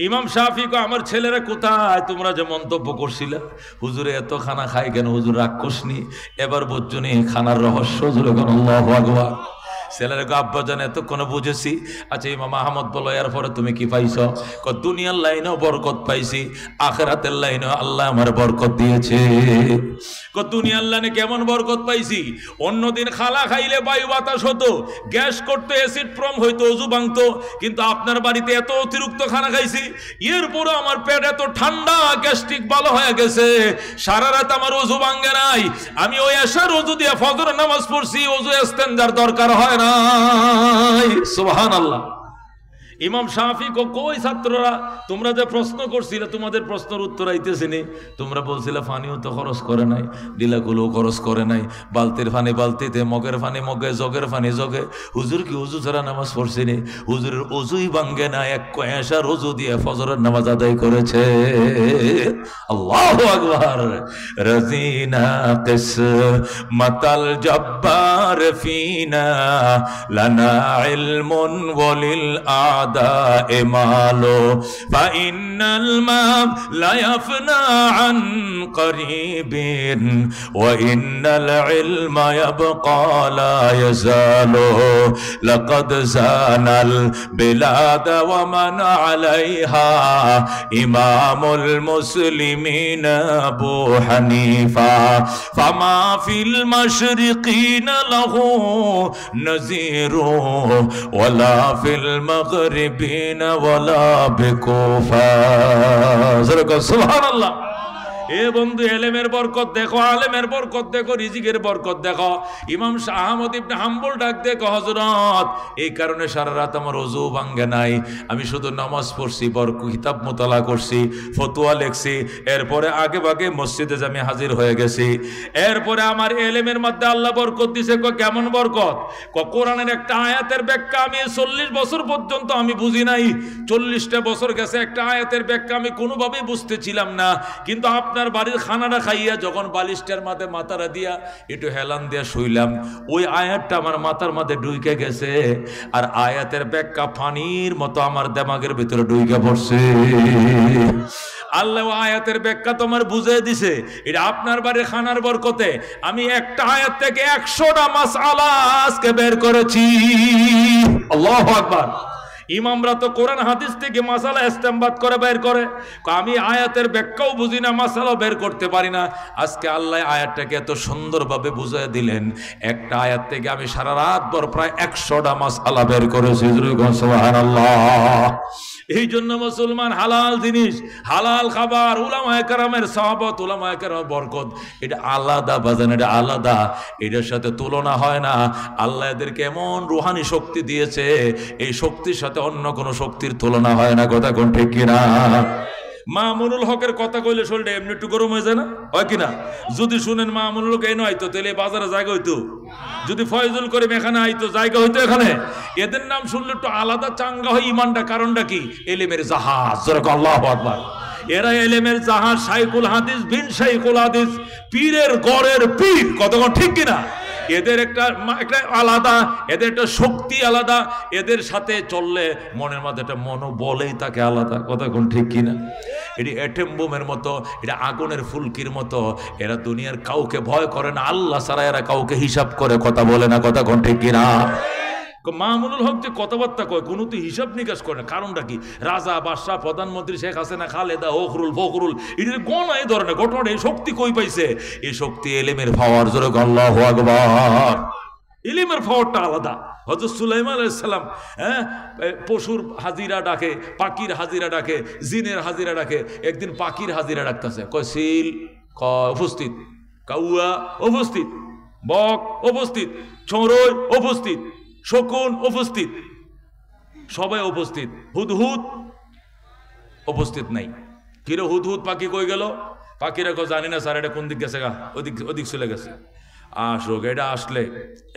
ইমাম শাফি কো, আমার ছেলেরা কোথায়? তোমরা যে মন্তব্য করছিলা হুজুরে এত খানা খায় কেন, হুজুর রাক্ষস নি, এবার বুঝছনি খানার রহস্য। আল্লাহু আকবার। ছেলেরা কো, আব্বা জান এতক্ষণ বুঝেছি। আচ্ছা ইমাম আহমদ বলো, এরপরে তুমি কি পাইছো? দুনিয়ার লাইনেও বরকত পাইছি, আখিরাতের লাইনেও আল্লাহ আমার বরকত দিয়েছে। দুনিয়ার লাইনে কেমন বরকত পাইছি? অন্যদিন খালা খাইলে বায়ু বাতাস হতো, গ্যাস করতো, অ্যাসিড প্রম হইতো, অজু ভাঙতো, কিন্তু আপনার বাড়িতে এত অতিরিক্ত খানা খাইছি, এরপরও আমার পেট এত ঠান্ডা, গ্যাস্ট্রিক ভালো হয়ে গেছে, সারা রাত আমার অজু ভাঙে নাই। আমি ওই এশার অজু দিয়ে ফজর নামাজ পড়ছি, অজু ইস্তেঞ্জার দরকার হয় নাই। সুবহানাল্লাহ। ইমাম শাফি কই ছাত্ররা তোমরা যে প্রশ্ন করছিলে, তোমাদের প্রশ্নের উত্তর আইতেছিনি। তোমরা বলছিলে ফানিও তো খরচ করে নাই, ডিলাগুলো খরচ করে নাই, বালতির ফানি বালতিতে, মগের ফানি মগে, জগের ফানি জগে। হুজুর কি অজু ছাড়া নামাজ পড়ছিনি? হুজুরের অজুই ভাঙ্গে না, এক কয়েশার অজু দিয়ে ফজরের নামাজ আদায় করেছে। আল্লাহু আকবার। রাজিনা কিসমাতাল জব্বার ফিনা লানা ইলমুন ওয়ালিল الأعداء ماله فإن الماء لا يفنى عن قريب وإن العلم يبقى لا يزال لقد زان البلاد ومن عليها إمام المسلمين أبو حنيفة فما في المشرقين له نذير ولا في المغربين ولا بكوفة سبحان الله এ বন্ধু এলেমের বরকত দেখো আলেমের বরকত দেখো রিজিকের বরকত দেখো ইমাম শাহ আহমদ ইবনে হাম্বল ডাক দেখো হযরত এই কারণে সারা রাত আমার ওযু ভাঙে নাই আমি শুধু নামাজ পড়ছি কিতাব মুতালা করছি ফতোয়া লিখছি এরপরে আগে ভাগে মসজিদে আমি হাজির হয়ে গেছি এরপরে আমার এলেমের মধ্যে আল্লাহ বরকত দিয়েছে কেমন বরকত কোরআনের একটা আয়াতের ব্যাখ্যা আমি 40 বছর পর্যন্ত আমি বুঝি নাই 40টা বছর গেছে একটা আয়াতের ব্যাখ্যা আমি কোনোভাবেই বুঝতেছিলাম না কিন্তু আপনার বাড়ির খানাটা খাইয়া যখন বালিশটার মাঝে মাথাটা দিয়া একটু হেলান দিয়া শুইলাম ওই আয়াতটা আমার মাথার মধ্যে ঢুকে গেছে আর আয়াতের ব্যাখ্যা পানির মতো আমার দিমাগের ভিতরে ঢুকে পড়ছে আল্লাহ আয়াতের ব্যাখ্যা তোমার বুঝিয়ে দিছে এটা আপনার বাড়ির খানার বরকতে আমি একটা আয়াত থেকে 100টা মাসআলা আজকে বের করেছি আল্লাহু আকবার ইমামরা তো কোরআন হাদিস থেকে মাসালা ইস্তেমবাদ করে বের করে আমি আয়াতের ব্যাখ্যাও বুঝি না মাসালাও বের করতে পারি না আজকে আল্লাহ আয়াতটাকে এত সুন্দরভাবে বুঝিয়ে দিলেন একটা আয়াত থেকে আমি সারা রাত ভর প্রায় 100টা মাসালা বের করেছি সুবহানাল্লাহ এই জন্য মুসলমান হালাল জিনিস হালাল খাবার উলামায়ে কেরামের সাহাবত উলামায়ে কেরামের বরকত এটা আলাদা বাজান এটা আলাদা এটার সাথে তুলনা হয় না আল্লাহ এদেরকে এমন রূহানি শক্তি দিয়েছে এই শক্তির সাথে অন্য কোন শক্তির তুলনা হয় না কথা কোন ঠিক কিনা মামুনুল হকের কথা কইলে শরীরটা এমনি একটু গরম হয়ে যায় না হয় কিনা যদি শুনেন মামুনুল হক এই নয় তো তাহলে বাজারে জায়গা হইতো যদি ফয়জুল করিম এখানে আইতো জায়গা হইতো এখানে এদের নাম শুনলে একটু আলাদা চাঙ্গা হয় ইমানটা কারণটা কি এলেমের জাহাজ আল্লাহু আকবার এরা এলেমের জাহাজ শাইখুল হাদিস বিন শাইখুল হাদিস পীরের গড়ের পীর কতক্ষণ ঠিক কিনা এদের একটা আলাদা এদের একটা শক্তি আলাদা এদের সাথে চললে মনের মধ্যে একটা মনোবলেই তাকে আলাদা কতক্ষণ ঠিক কিনা এটি অ্যাটম বোমের মতো এটা আগুনের ফুলকির মতো এরা দুনিয়ার কাউকে ভয় করে না আল্লাহ ছাড়া এরা কাউকে হিসাব করে কথা বলে না কতক্ষণ ঠিক কিনা মামুনুল হক যে কথাবার্তা কয় কোনো তো হিসাব নিকাশ করে না কারণটা কি রাজা বাদশাহ প্রধানমন্ত্রী শেখ হাসিনা খালেদা ওখরুল ফখরুল এটা গণা এই ধরনের ঘটনা এই শক্তি কই পাইছে এই শক্তি এলেমের পাওয়ার জোরে আল্লাহু আকবার ইলমের পাওয়ারটা আলাদা হযরত সুলাইমান আলাইহিস সালাম পশুর হাজিরা ডাকে পাখির হাজিরা ডাকে জিনের হাজিরা ডাকে একদিন পাখির হাজিরা ডাকতেছে কয় সিল উপস্থিত কাউয়া উপস্থিত বক উপস্থিত চড়ুই উপস্থিত শকুন উপস্থিত সবাই উপস্থিত হুদহুদ উপস্থিত নাই কিরে হুদহুদ পাখি কই গেল পাখিরা কো জানি না স্যার এটা কোন দিক গেছে গা ওদিক চলে গেছে আসুক এটা আসলে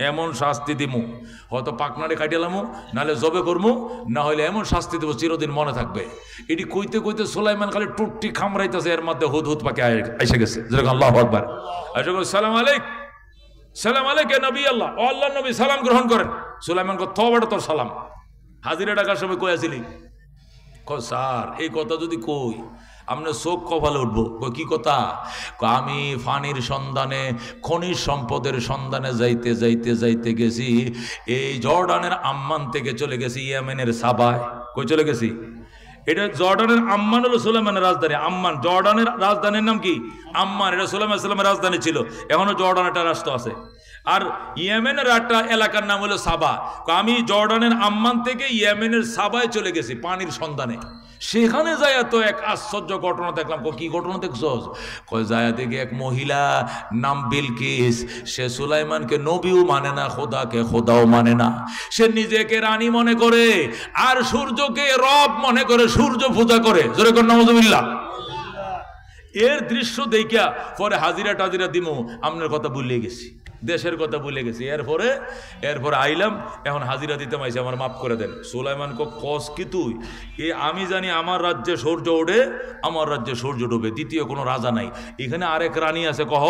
এমন শাস্তি দিমু হয়তো পাকনারে কাটিলামু নাহলে জবে করমু না হলে এমন শাস্তি দেবো চিরদিন মনে থাকবে এটি কইতে কইতে সুলাইমান খালি টুটটি খামরাইতেছে এর মধ্যে হুদহুদ পাখি এসে গেছে আল্লাহু আকবার সালাম আলাইক সালাম আলাইকে নবী আল্লাহ ও আল্লাহ নবী সালাম গ্রহণ করেন সুলাইমান কো তওবাটা তোর সালাম হাজিরা ডাকার সময় কই আছিলি কো স্যার এই কথা যদি কই আমরা চোখ কপালে উঠবো কি কথা আমি ফানির সন্ধানে খনিজ সম্পদের সন্ধানে যাইতে যাইতে যাইতে গেছি এই জর্ডানের আম্মান থেকে চলে গেছি ইয়েমেনের সাবায় কই চলে গেছি এটা জর্ডানের আম্মান হলো সুলাইমানের রাজধানী আম্মান জর্ডানের রাজধানীর নাম কি আম্মান এটা সুলাইমান সালামের রাজধানী ছিল এখনো জর্ডান একটা রাষ্ট্র আছে আর ইয়েমেনের একটা এলাকার নাম হলো সাবা আমি জর্ডানের আম্মান থেকে ইয়েমেনের সাবায় চলে গেছি পানির সন্ধানে সেখানে যায়া তো এক আশ্চর্য ঘটনা দেখলাম কি ঘটনা দেখছস কয় যায়া দেখি এক মহিলা নাম বিলকিস সে সুলাইমানকে নবীও মানে না খোদাকে খোদাও মানে না সে নিজেকে রানী মনে করে আর সূর্যকে রব মনে করে সূর্য পূজা করে জোরে কর নাউজুবিল্লাহ এর দৃশ্য দেখিয়া পরে হাজিরা টাজিরা দিমু আপনার কথা ভুলে গেছি দেশের কথা ভুলে গেছি এরপরে আইলাম এখন হাজিরা দিতে মাইছে আমার মাফ করে দেন সুলাইমান কস কি তুই আমি জানি আমার রাজ্যে সূর্য ওঠে আমার রাজ্যে সূর্য ডুবে দ্বিতীয় কোনো রাজা নাই এখানে আরেক রানী আছে কহ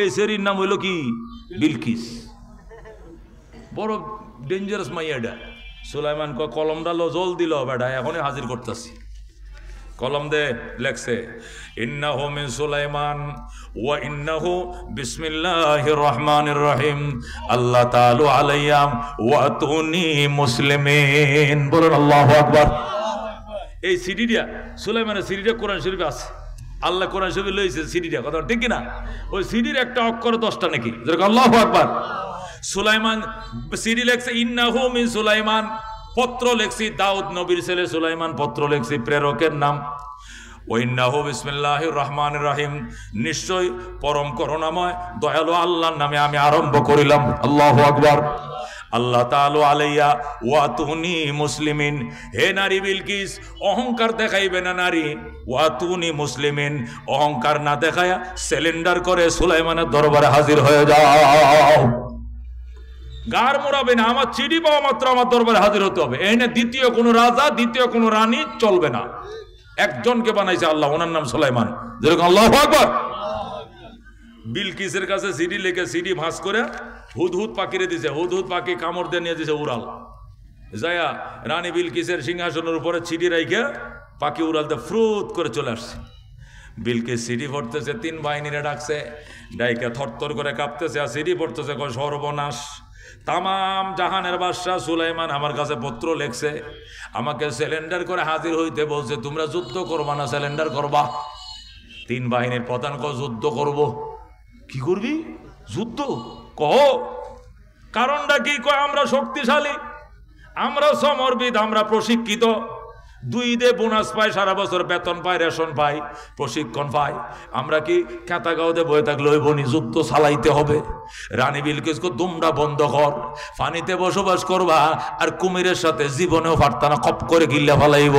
এই সেরির নাম হইল কি বিলকিস বড় ডেঞ্জারাস মাইয়াডা সুলাইমান কয় কলমটা লো, জল দিল বেটা, এখনই হাজির করতেছি। কলম দে, লেখছে ইন্নাহু মিন সুলাইমান ওয়া ইন্নাহু বিসমিল্লাহির রহমানির রহিম আল্লাহ তাআলা আলাইয়া ওয়া আতুনি মুসলিমিন। বলুন আল্লাহু আকবার। এই সিডিটা সুলাইমানের সিডিটা কোরআন শরীফে আছে, আল্লাহ কোরআন শরীফে লইছে সিডিটা, কথা ঠিক কিনা? ওই সিডির একটা অক্ষর 10টা নাকি, যেরকম আল্লাহু আকবার। সুলাইমান সিডি লেখছে ইন্নাহু মিন সুলাইমান, পত্র লেখছি দাউদ নবীর ছেলে সুলাইমান, পত্র লেখছি প্রেরকের নাম। ওয়াইন্নাহু বিসমিল্লাহির রহমানির রহিম, নিশ্চয় পরম করুণাময় দয়ালু আল্লাহর নামে আমি আরম্ভ করিলাম। আল্লাহু আকবার। আল্লাহ তাআলা আলাইয়া ওয়াতুনি মুসলিমিন, হে নারী বিলকিস অহংকার দেখাইবে না নারী, ওয়াতুনি মুসলিমিন অহংকার না দেখায়া সিলিন্ডার করে সুলাইমানের দরবারে হাজির হয়ে যাও। গার মোড়াবে না, আমার চিঠি পাওয়া মাত্র আমার দরবারে হাজির হতে হবে। এই না দ্বিতীয় কোনো রাজা, দ্বিতীয় কোনো রানী চলবে না। একজনকে বানাইছে আল্লাহ, ওনার নাম সুলাইমান। যেরকম আল্লাহু আকবার। বিলকিসের কাছে সিডি লিখে সিডি ভাঁজ করে হুদহুদ পাখিরে দিছে, হুদহুদ পাখি কামড় দিয়ে নিয়ে দিছে উড়াল। যায়া রানী বিলকিসের সিংহাসনের উপরে চিঠি রাইখে পাখি উড়ালতে ফ্রুত করে চলে আসছে। বিলকিস সিডি পড়তেছে, 3 বাহিনীরে ডাকছে, ডাইকে থরথর করে কাঁপতেছে, আর সিডি পড়তেছে, কয় সর্বনাশ, তামাম জাহানের বাদশাহ সুলাইমান আমার কাছে পত্র লেখছে, আমাকে সিলিন্ডার করে হাজির হইতে বলছে, তোমরা যুদ্ধ করবা না সিলিন্ডার করবা? 3 বাহিনীর প্রধান কয় যুদ্ধ করব। কি করবি? যুদ্ধ? কহ কারণটা কি? কয় আমরা শক্তিশালী, আমরা সমরবিদ, আমরা প্রশিক্ষিত, 2 ঈদে বোনাস পাই, সারা বছর বেতন পাই, রেশন পাই, প্রশিক্ষণ পাই, আমরা কি খেতাগাঁওতে বয়ে থাকলে ওই বনি? যুদ্ধ চালাইতে হবে। রানী বিলকিসকে তোমরা বন্ধ কর, পানিতে বসবাস করবা, আর কুমিরের সাথে জীবনেও পারতা না, কপ করে গিল্লা ফালাইব।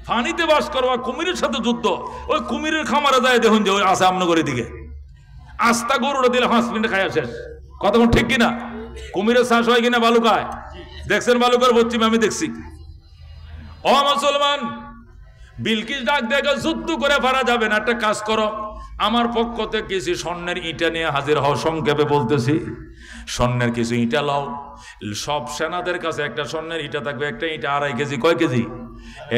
পানিতে বাস করবা, কুমিরের সাথে যুদ্ধ। ওই কুমিরের খামারে যায় দেখুন যে ওই আছে আমনগরের দিকে, আস্তা গরুটা দিলে 5 মিনিটে খাইয়া শেষ। কতক্ষণ ঠিক কিনা? কুমিরের চাষ হয় কিনা বালুকায়? দেখছেন বালুকার পশ্চিমে? আমি দেখছি। ও মুসলমান, বিলকিস ডাক দেখে যুদ্ধ করে পারা যাবে না, একটা কাজ করো, আমার পক্ষ থেকে কিছু স্বর্ণের ইটা নিয়ে হাজির হও। সংক্ষেপে বলতেছি, স্বর্ণের কিছু ইটা লাও। সব সেনাদের কাছে একটা স্বর্ণের ইটা থাকবে, একটা ইটা 2.5 কেজি। কয় কেজি?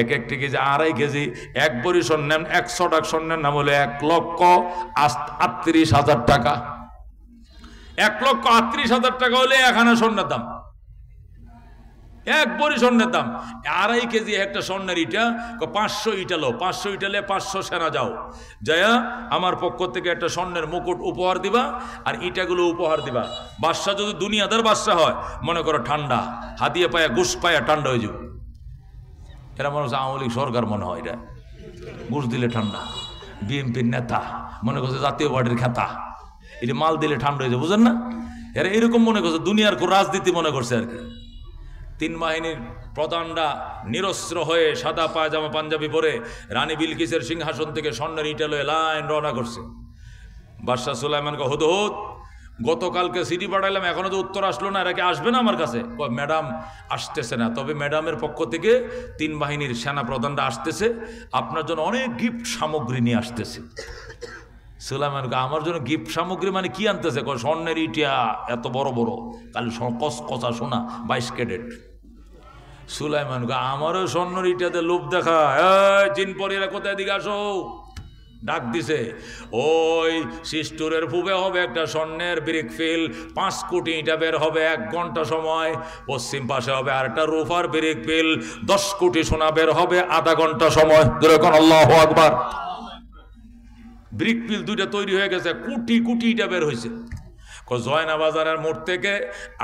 এক একটা কেজি 2.5 কেজি। 1 ভরি স্বর্ণের 100 টাকা স্বর্ণের নাম হলো 1,38,000 টাকা। 1,38,000 টাকা হলে 1 আনা স্বর্ণের দাম। 1 ভরি স্বর্ণের দাম। 2.5 কেজি একটা স্বর্ণের ইটা, 500 ইটা লো। 500 ইটালে 500 সেনা যাও, যায়া আমার পক্ষ থেকে একটা স্বর্ণের মুকুট উপহার দিবা, আর ইটাগুলো উপহার দিবা। বাদশা যদি দুনিয়াদার বাদশা হয়, মনে করো ঠান্ডা, হাতিয়ে পায়া ঘুষ পায়া ঠান্ডা হয়ে যাবে। এরা মনে হচ্ছে আওয়ামী লীগ সরকার, মনে হয় এটা ঘুষ দিলে ঠান্ডা। বিএনপির নেতা মনে করছে জাতীয় পার্টির খেতা, এটা মাল দিলে ঠান্ডা হয়ে যাবে, বুঝেন না? এরা এরকম মনে করছে, দুনিয়ার রাজনীতি মনে করছে আর কি। 3 বাহিনীর প্রধানরা নিরস্ত্র হয়ে সাদা পায়জামা পাঞ্জাবি পরে রানী বিলকিসের সিংহাসন থেকে স্বর্ণের ইটা লয়ে লাইন রওনা করছে। বাদশাহ সুলাইমানকে, হুদহুদ, গতকালকে সিডি পাঠাইলাম, এখনো তো উত্তর আসলো না, এরা কি আসবে না আমার কাছে? ম্যাডাম আসতেছে না, তবে ম্যাডামের পক্ষ থেকে 3 বাহিনীর সেনা প্রধানরা আসতেছে, আপনার জন্য অনেক গিফট সামগ্রী নিয়ে আসতেছে। সুলাইমানকে, আমার জন্য গিফট সামগ্রী মানে কি আনতেছে? স্বর্ণের ইটা এত বড় বড়, কালি কচা সোনা 22 ক্যারেট। সুলাইমানকে, আমারও স্বর্ণের ইটাতে লোভ দেখা। জিনপরীরা কোথায়? দিকে আসো। ডাক দিছে, ওই সিস্টুরের পূবে হবে একটা স্বর্ণের ব্রিকফিল, 5 কোটি ইটা বের হবে 1 ঘন্টা সময়। পশ্চিম পাশে হবে আরেকটা রূপার ব্রিকফিল, 10 কোটি সোনা বের হবে 1/2 ঘন্টা সময়। যেরকম আল্লাহু আকবার। ব্রিকফিল 2টা তৈরি হয়ে গেছে, কোটি কোটি ইটা বের হয়েছে। জয়না বাজারের মোড় থেকে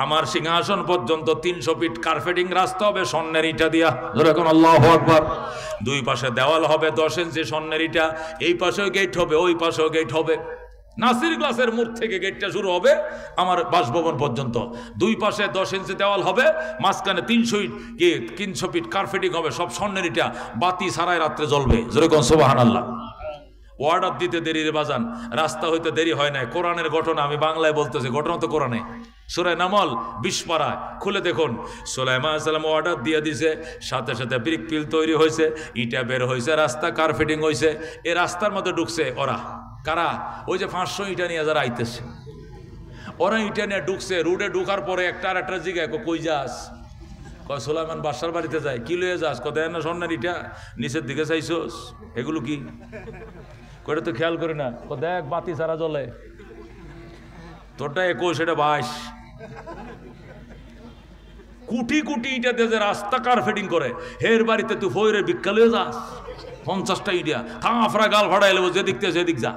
আমার সিংহাসন পর্যন্ত 300 ফিট কার্পেটিং রাস্তা হবে স্বর্ণের ইটা দিয়া। যেরকম আল্লাহু আকবার। 2 পাশে দেওয়াল হবে 10 ইঞ্চি স্বর্ণের ইটা, এই পাশেও গেট হবে, ওই পাশেও গেট হবে। নাসির গ্লাসের মোড় থেকে গেটটা শুরু হবে আমার বাসভবন পর্যন্ত। 2 পাশে 10 ইঞ্চি দেওয়াল হবে, মাঝখানে 300 ফিট কার্পেটিং হবে, সব স্বর্ণের ইটা, বাতি সারায় রাত্রে জ্বলবে। যেরকম সুবহানাল্লাহ। অর্ডার দিতে দেরি রে বাজান, রাস্তা হইতে দেরি হয় না। কোরআনের ঘটনা, আমি বাংলায় বলতেছি, ঘটনা তো কোরআনে। সূরা নামল 20 পারায় খুলে দেখুন। সুলাইমান আলাইহিস সালাম অর্ডার দিয়ে দিছে, সাথে সাথে ব্রিকফিল তৈরি হয়েছে, ইটা বের হয়েছে, রাস্তা কার্পেটিং হয়েছে। এই রাস্তার মধ্যে ঢুকছে ওরা। কারা? ওই যে 500 ইটা নিয়ে যারা আইতেছে, ওরা ইটা নিয়ে ঢুকছে। রোডে ঢুকার পরে একটা আর একটা জিগায়, কই যাস? কয় সুলাইমান বাদশার বাড়িতে যায়, কি লয়ে যাস? কয় দেয় না স্বর্ণের ইটা, নিচের দিকে চাইছোস, এগুলো কি? কয়টা তো খেয়াল করি না। কয় দেখ বাতি ছাড়া জ্বলে, তোরটা 21, এটা 22। কোটি কোটি ইটা দিয়ে যে রাস্তা কার্পেটিং করে, হের বাড়িতে তুই ফইরে ভিক্ষা লয়ে যাস? 50টা ইটা কাঁফরা গাল ফাড়া এলে যেদিক থেকে সেদিক যা,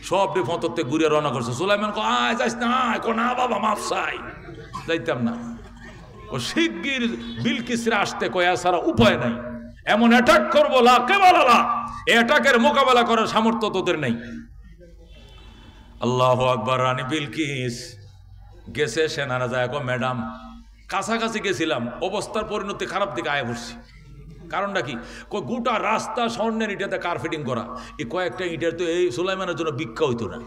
সবটি ফতরতে ঘুরে রওনা করছে। সুলাইমান কো আয় যাইস না, কো না বাবা মাফ চাই, যাইতাম না। ও শিগগির বিলকিসরে আসতে কয়া ছাড়া উপায় নাই, এমন অ্যাটাক করবো লা কেবালালা, এই অ্যাটাকের মোকাবেলা করার সামর্থ্য তোদের নেই। আল্লাহু আকবার। রানী বিলকিস গেছে, সেনারা যায় কো ম্যাডাম কাছাকাছি গেছিলাম, অবস্থার পরিণতি খারাপ দিকে আয় পড়ছি। কারণটা কি? গোটা রাস্তা স্বর্ণের ইটাতে কার্পেটিং করা, এই কয়েকটা ইটের তো এই সুলাইমানের জন্য ভিক্ষা হইতো না,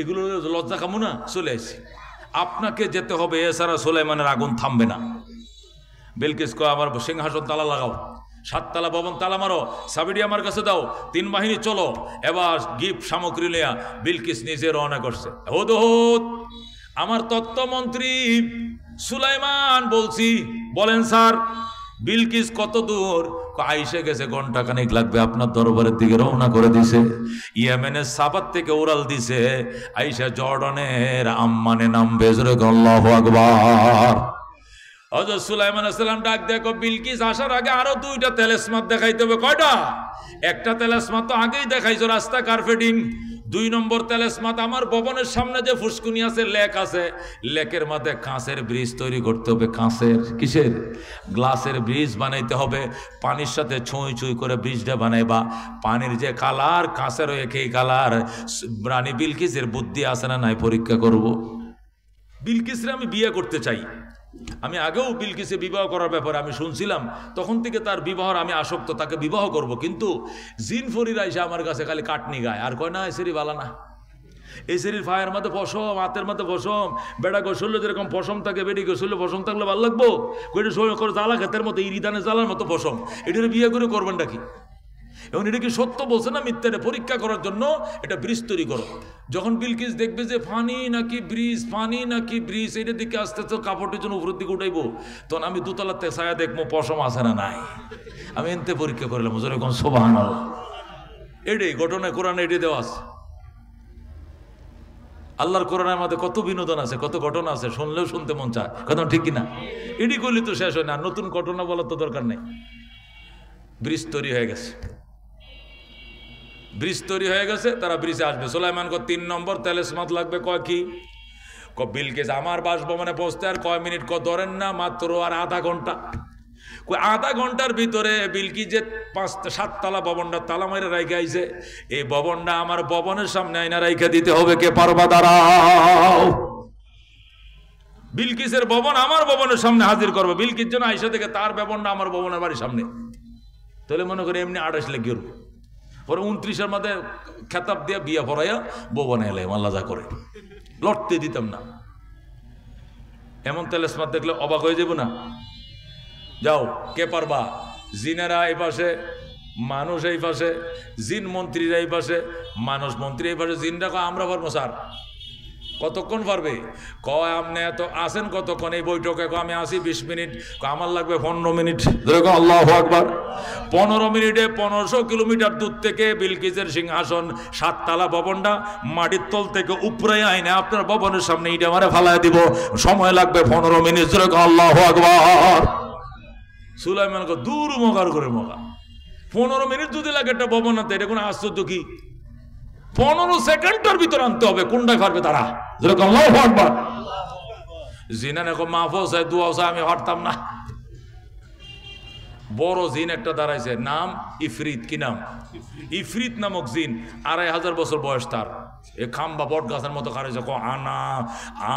এগুলো লজ্জা কামু না, চলে আসছি। আপনাকে যেতে হবে, এছাড়া সুলাইমানের আগুন থামবে না। বিলকিস কয় আমার সিংহাসন তালা লাগাও, 7 তালা ভবন তালা মারো, সাবিডি আমার কাছে দাও, 3 বাহিনী চলো। এবার গিফট সামগ্রী লিয়া বিলকিস নিজে রওনা করছে। হুদ হুদ, আমার তত্ত্বমন্ত্রী সুলাইমান বলছি। বলেন স্যার। বিলকিস কত দূর? আইসে গেছে, ঘন্টা খানিক লাগবে, আপনার দরবারের দিকে রওনা করে দিছে। ইয়েমেনের সাবাত থেকে উড়াল দিছে, আইসা জর্ডানের আম্মানে নামবে। আল্লাহু আকবার। হযরত সুলাইমান আলাইহিস সালাম ডাক দেখো, বিলকিস আসার আগে আরো 2টা তেলেসমাত দেখাইতে হবে। কয়টা? একটা তেলেসমাত তো আগেই দেখাইছো, রাস্তা কার্পেটিং। 2 নম্বর তেলেসমাত আমার ভবনের সামনে যে ফুসকুনি আছে, লেক আছে, লেকের মধ্যে কাঁচের ব্রিজ তৈরি করতে হবে। কাঁচের, কিসের? গ্লাসের ব্রিজ বানাইতে হবে। পানির সাথে ছুঁই ছুঁই করে ব্রিজটা বানাইবা। পানির যে কালার, কাঁচেরও একই কালার। রানী বিলকিসের বুদ্ধি আছে না নাই পরীক্ষা করব। বিলকিসরে আমি বিয়ে করতে চাই। আমি আগেও বিলকিসে বিবাহ করার ব্যাপারে আমি শুনছিলাম, তখন থেকে তার বিবাহর আমি আসক্ত, তাকে বিবাহ করব। কিন্তু জিন ফরিরা এসে আমার কাছে খালি কাটনি গায়, আর কয় না এই সেরি বালা না, এই সেরির ফায়ের মধ্যে পশম, হাতের মধ্যে পশম, বেড়া গোসল্য যেরকম পশম থাকে, বেড়ি গোসল্য পশম থাকলে ভালো লাগবো? জ্বালা খেতের মতো, ইরিদানে জ্বালার মতো পশম, এটার বিয়ে করে করবেন নাকি? এবং এটা কি সত্য বলছে না মিথ্যারে পরীক্ষা করার জন্য এটা ব্রিজ তৈরি করো। যখন বিলকিস দেখবে যে পানি নাকি ব্রিজ, পানি নাকি ব্রিজ, এটা দিকে আস্তে আস্তে কাপড়টির জন্য উপরের দিকে উঠাইবো, তখন আমি 2 তলাতে ছায়া দেখবো পশম আছে না নাই। আমি এনতে পরীক্ষা করলাম, যেরকম সুবহানাল্লাহ। এটাই ঘটনায় কোরআনে এটি দেওয়া আছে। আল্লাহর কোরআনের মধ্যে কত বিনোদন আছে, কত ঘটনা আছে, শুনলেও শুনতে মন চায়। কথা ঠিক কিনা? এটি করলে তো শেষ হয় না, নতুন ঘটনা বলার তো দরকার নেই। ব্রিজ তৈরি হয়ে গেছে, ব্রিজ তৈরি হয়ে গেছে, তারা ব্রিজে আসবে। সুলাইমান কো 3 নম্বর তেলেসমাত লাগবে। কয় কি? ক বিলকিস আমার বাসভবনে পৌঁছতে আর কয় মিনিট? ক ধরেন না মাত্র আর আধা ঘন্টা। কই আধা ঘন্টার ভিতরে বিলকিস যে 7 তালা ভবনটা তালা মাইরা রাইখা আইছে, এই ভবনটা আমার ভবনের সামনে আইনা রাইখা দিতে হবে। কে পারবা? দাঁড়াও। বিলকিসের ভবন আমার ভবনের সামনে হাজির করবো। বিলকিস যেন আইসা থেকে তার ভবনটা আমার ভবনের বাড়ির সামনে। তাহলে মনে করি এমনি 28 লেগে পরে 29-এর মধ্যে খেতাব দিয়ে বিয়া পড়াইয়া ভবনে এলে আল্লাহ যা করে, লড়তে দিতাম না। এমন তেলেসমাত দেখলে অবাক হয়ে যাব না? যাও, কে পারবা? জিনেরা এই পাশে, মানুষ এই পাশে, জিন মন্ত্রীরা এই পাশে, মানুষ মন্ত্রী এই পাশে। জিনরা কয় আমরা পারবো স্যার। কতক্ষণ পারবে? কয় আপনি এত আসেন কতক্ষণ এই বৈঠকে? আমি আসি 20 মিনিট। আমার লাগবে 15 মিনিট। আল্লাহু আকবার। 15 মিনিটে 1500 কিলোমিটার দূর থেকে বিলকিসের সিংহাসন 7 তালা ভবনটা মাটির তল থেকে উপরে আইনে আপনার ভবনের সামনে ইটা মারে ফালায় দিব। সময় লাগবে 15 মিনিট। আল্লাহু আকবার। সুলাইমান দূর মগার করে মগা, 15 মিনিট যদি লাগে একটা ভবন আনতে, এটা কোনো আশ্চর্য কি? 15 সেকেন্ডের ভিতর আনতে হবে। কোনটাই পারবে তারা? আল্লাহু আকবার। জিনা দেখো মাহফুজ হয়, দোয়া হয়, আমি হারতাম না। বড় জিন একটা দাঁড়াইছে, নাম ইফরিত। কি নাম? ইফরিত নামক জিন। 2500 বছর বয়স তার। এ খাম্বা বট গাছের মতো কারে যখন আনা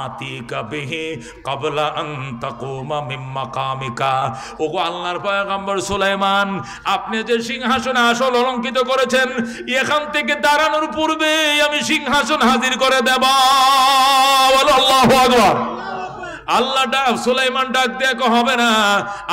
আতিকা বিহি ক্বাবলা আন তাকুমা মিন মাকামিকা। ওগো আল্লাহর পয়গম্বর সুলাইমান, আপনি যে সিংহাসনে আসল অলংকৃত করেছেন, এখান থেকে দাঁড়ানোর পূর্বে আমি সিংহাসন হাজির করে দেব। আল্লাহু আকবার। আল্লাহ সুলাইমান ডাক দিয়ে হবে না,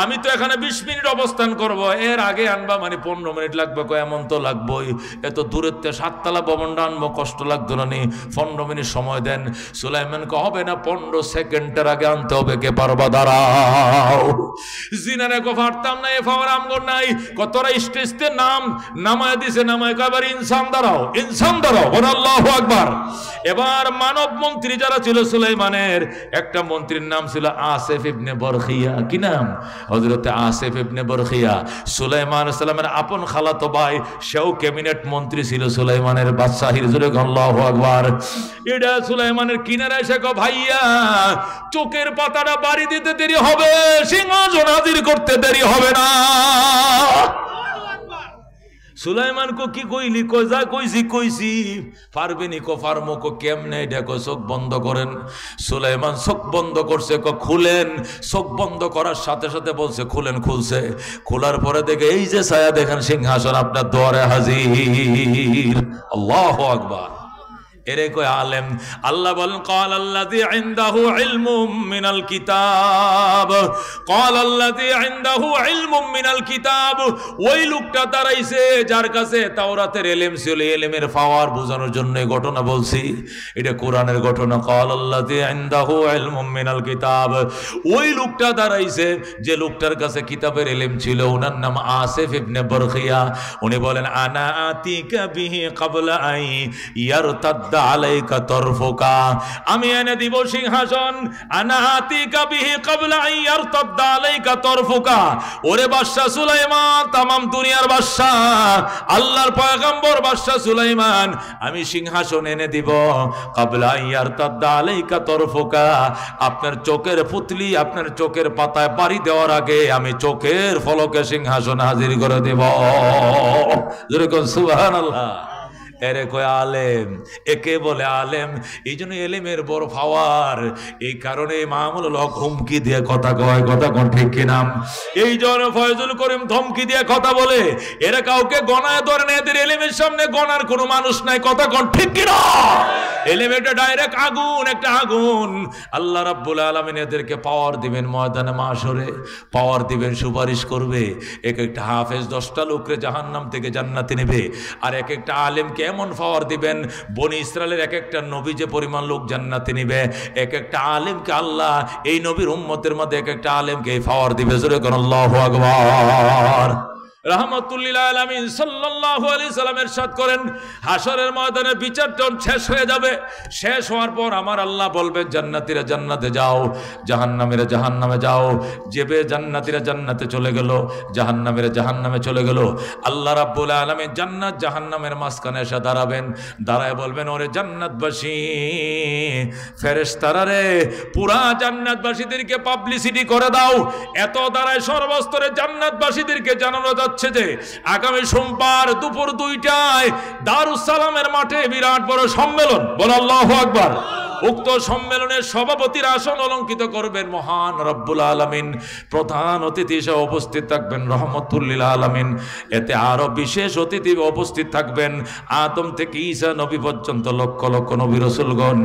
আমি তো এখানে 20 মিনিট অবস্থান করব, এর আগে আনবা মানে 15 মিনিট লাগবে। এমন তো লাগবেই, এত দূরের থেকে 7 তলা ভবনটা আনবো, কষ্ট লাগতো না নি, 15 মিনিট সময় দেন। সুলাইমান হবে না, 15 সেকেন্ডের আগে আনতে হবে, কে পারবা? দাঁড়াও। জিনারে কো পারতাম না, এ পাওয়ার আমগর নাই। কতরা স্টেজতে নামায় দিছে, নামায় কবার ইনসান দাঁড়াও, ইনসান দাঁড়াও, বল আল্লাহু আকবার। এবার মানব মন্ত্রী যারা ছিল সুলাইমানের, একটা মন্ত্রীর নাম ছিল আসিফ ইবনে বরখিয়া। কি নাম? হযরত আসিফ ইবনে বরখিয়া, সুলাইমান আলাইহিস সালামের আপন খালাতো ভাই, সেও ক্যাবিনেট মন্ত্রী ছিল সুলাইমানের বাদশাহীর। জোরে আল্লাহু আকবার। এটা সুলাইমানের কিনারে এসে কো, ভাইয়া চোখের পাতাটা বাড়ি দিতে দেরি হবে, সিংহাসন হাজির করতে দেরি হবে না। সুলাইমান কো কি কইলি? কই যা কইছি কইছি। পারবেনি? কো ফার্মো। কো কেমনে? দেখো চোখ বন্ধ করেন। সুলাইমান চোখ বন্ধ করছে, কো খুলেন। চোখ বন্ধ করার সাথে সাথে বলছে খুলেন। খুলছে, খোলার পরে দেখে এই যে ছায়া দেখেন, সিংহাসন আপনার দুয়ারে হাজির। আল্লাহু আকবার। এরে কই আলেম। আল্লাহ বলেন ক্বালাল্লাযী ইনদাহু ইলমুম মিনাল কিতাব, ক্বালাল্লাযী ইনদাহু ইলমুম মিনাল কিতাব। ওই লোকটা দাঁড়াইছে যার কাছে তাওরাতের ইলম ছিল, ইলমের পাওয়ার বোঝানোর জন্য এই ঘটনা বলছি, এটা কোরআনের ঘটনা। ক্বালাল্লাযী ইনদাহু ইলমুম মিনাল কিতাব। ওই লোকটা দাঁড়াইছে যে লোকটার কাছে কিতাবের ইলম ছিল, ওনার নাম আসিফ ইবনে বরখিয়া। উনি বলেন আনা আতিকা বিহি ক্বাবলা আই ইয়ারতাদ আলাইকা তরফুকা, আমি এনে দিব সিংহাসন। আনা আতিকা বিহি ক্বাবলা আন ইয়ারতাদ্দা আলাইকা তরফুকা। ওরে বাদশা সুলাইমান, তামাম দুনিয়ার বাদশা, আল্লাহর পয়গম্বর বাদশা সুলাইমান, আমি সিংহাসন এনে দিব। ক্বাবলা আন ইয়ারতাদ্দা আলাইকা তরফুকা, আপনার চোখের পুতলি, আপনার চোখের পাতায় বাড়ি দেওয়ার আগে আমি চোখের ফলকে সিংহাসন হাজির করে দেব। জোরে কোন সুবহানাল্লাহ। এরে কয় আলেম, একে বলে আলেম। এই জন্য এলেমের বড় পাওয়ার। এই কারণে মামুনুল হক হুমকি দিয়ে কথা কয়, কথা কোন ঠিক কিনা? এই জন্য ফয়জুল করিম ধমকি দিয়ে কথা বলে। এরা কাউকে গণায় ধরে না, এদের এলেমের সামনে গণার কোনো মানুষ নাই, কথা কোন ঠিক কিনা? এলেম একটা ডাইরেক্ট আগুন, একটা আগুন। আল্লাহ রাব্বুল আলামিন এদেরকে পাওয়ার দিবেন ময়দানে মাশরে, পাওয়ার দিবেন, সুপারিশ করবে। এক একটা হাফেজ 10টা লোকরে জাহান্নাম থেকে জান্নাতে নেবে। আর এক একটা আলেমকে এমন পাওয়ার দিবেন, বনি ইসরায়েলের এক একটা নবী যে পরিমাণ লোক জান্নাতে নিবে, এক একটা আলেমকে আল্লাহ এই নবীর উম্মতের মধ্যে এক একটা আলেমকে এই পাওয়ার দিবে। জোরে কোন আল্লাহু আকবার। রাহমাতুল্লিল আলামিন সাল্লাল্লাহু আলাইহি সাল্লাম ইরশাদ করেন, হাশরের ময়দানে বিচারটা শেষ হয়ে যাবে। শেষ হওয়ার পর আমার আল্লাহ বলবেন জান্নাতীরা জান্নাতে যাও, জাহান্নামীরা জাহান্নামে যাও। যেবে জান্নাতীরা জান্নাতে চলে গেল, জাহান্নামীরা জাহান্নামে চলে গেল। আল্লাহ রাব্বুল আলামিন জান্নাত জাহান্নামের মাঝখানে এসে দাঁড়াবেন, দাঁড়ায় বলবেন, ওরে জান্নাতবাসী, ফেরেশতারা রে, পুরা জান্নাতবাসীদেরকে পাবলিসিটি করে দাও। এত দাঁড়ায় সর্বস্তরে জান্নাতবাসীদেরকে জানানো যে আগামী সোমবার দুপুর 2টায় দারুস সালামের মাঠে বিরাট বড় সম্মেলন, বল আল্লাহু আকবার। উক্ত সম্মেলনের সভাপতির আসন অলঙ্কিত করবেন মহান রব্বুল আলামিন। প্রধান অতিথি হিসেবে উপস্থিত থাকবেন রহমতুল লিল আলামিন। এতে আরো বিশেষ অতিথি উপস্থিত থাকবেন আদম থেকে ঈসা নবী পর্যন্ত লক্ষ লক্ষ নবী রাসূলগণ।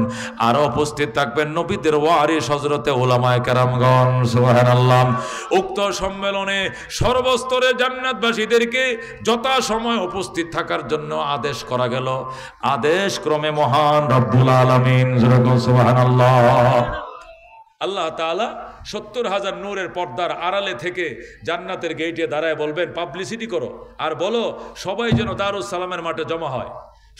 আরো উপস্থিত থাকবেন নবীদের ওয়ারিস হযরতে উলামায়ে কেরামগণ। সুবহানাল্লাহ। উক্ত সম্মেলনে সর্বস্তরে জান্নাতবাসীদেরকে যথাসময়ে উপস্থিত থাকার জন্য আদেশ করা গেল। আদেশ ক্রমে মহান রব্বুল আলামিন সুবহানাল্লাহ, আল্লাহ তাআলা 70,000 নূরের পর্দার আড়ালে থেকে জান্নাতের গেটে দাঁড়ায় বলবেন, পাবলিসিটি করো আর বলো সবাই যেন দারুস সালামের মাঠে জমা হয়।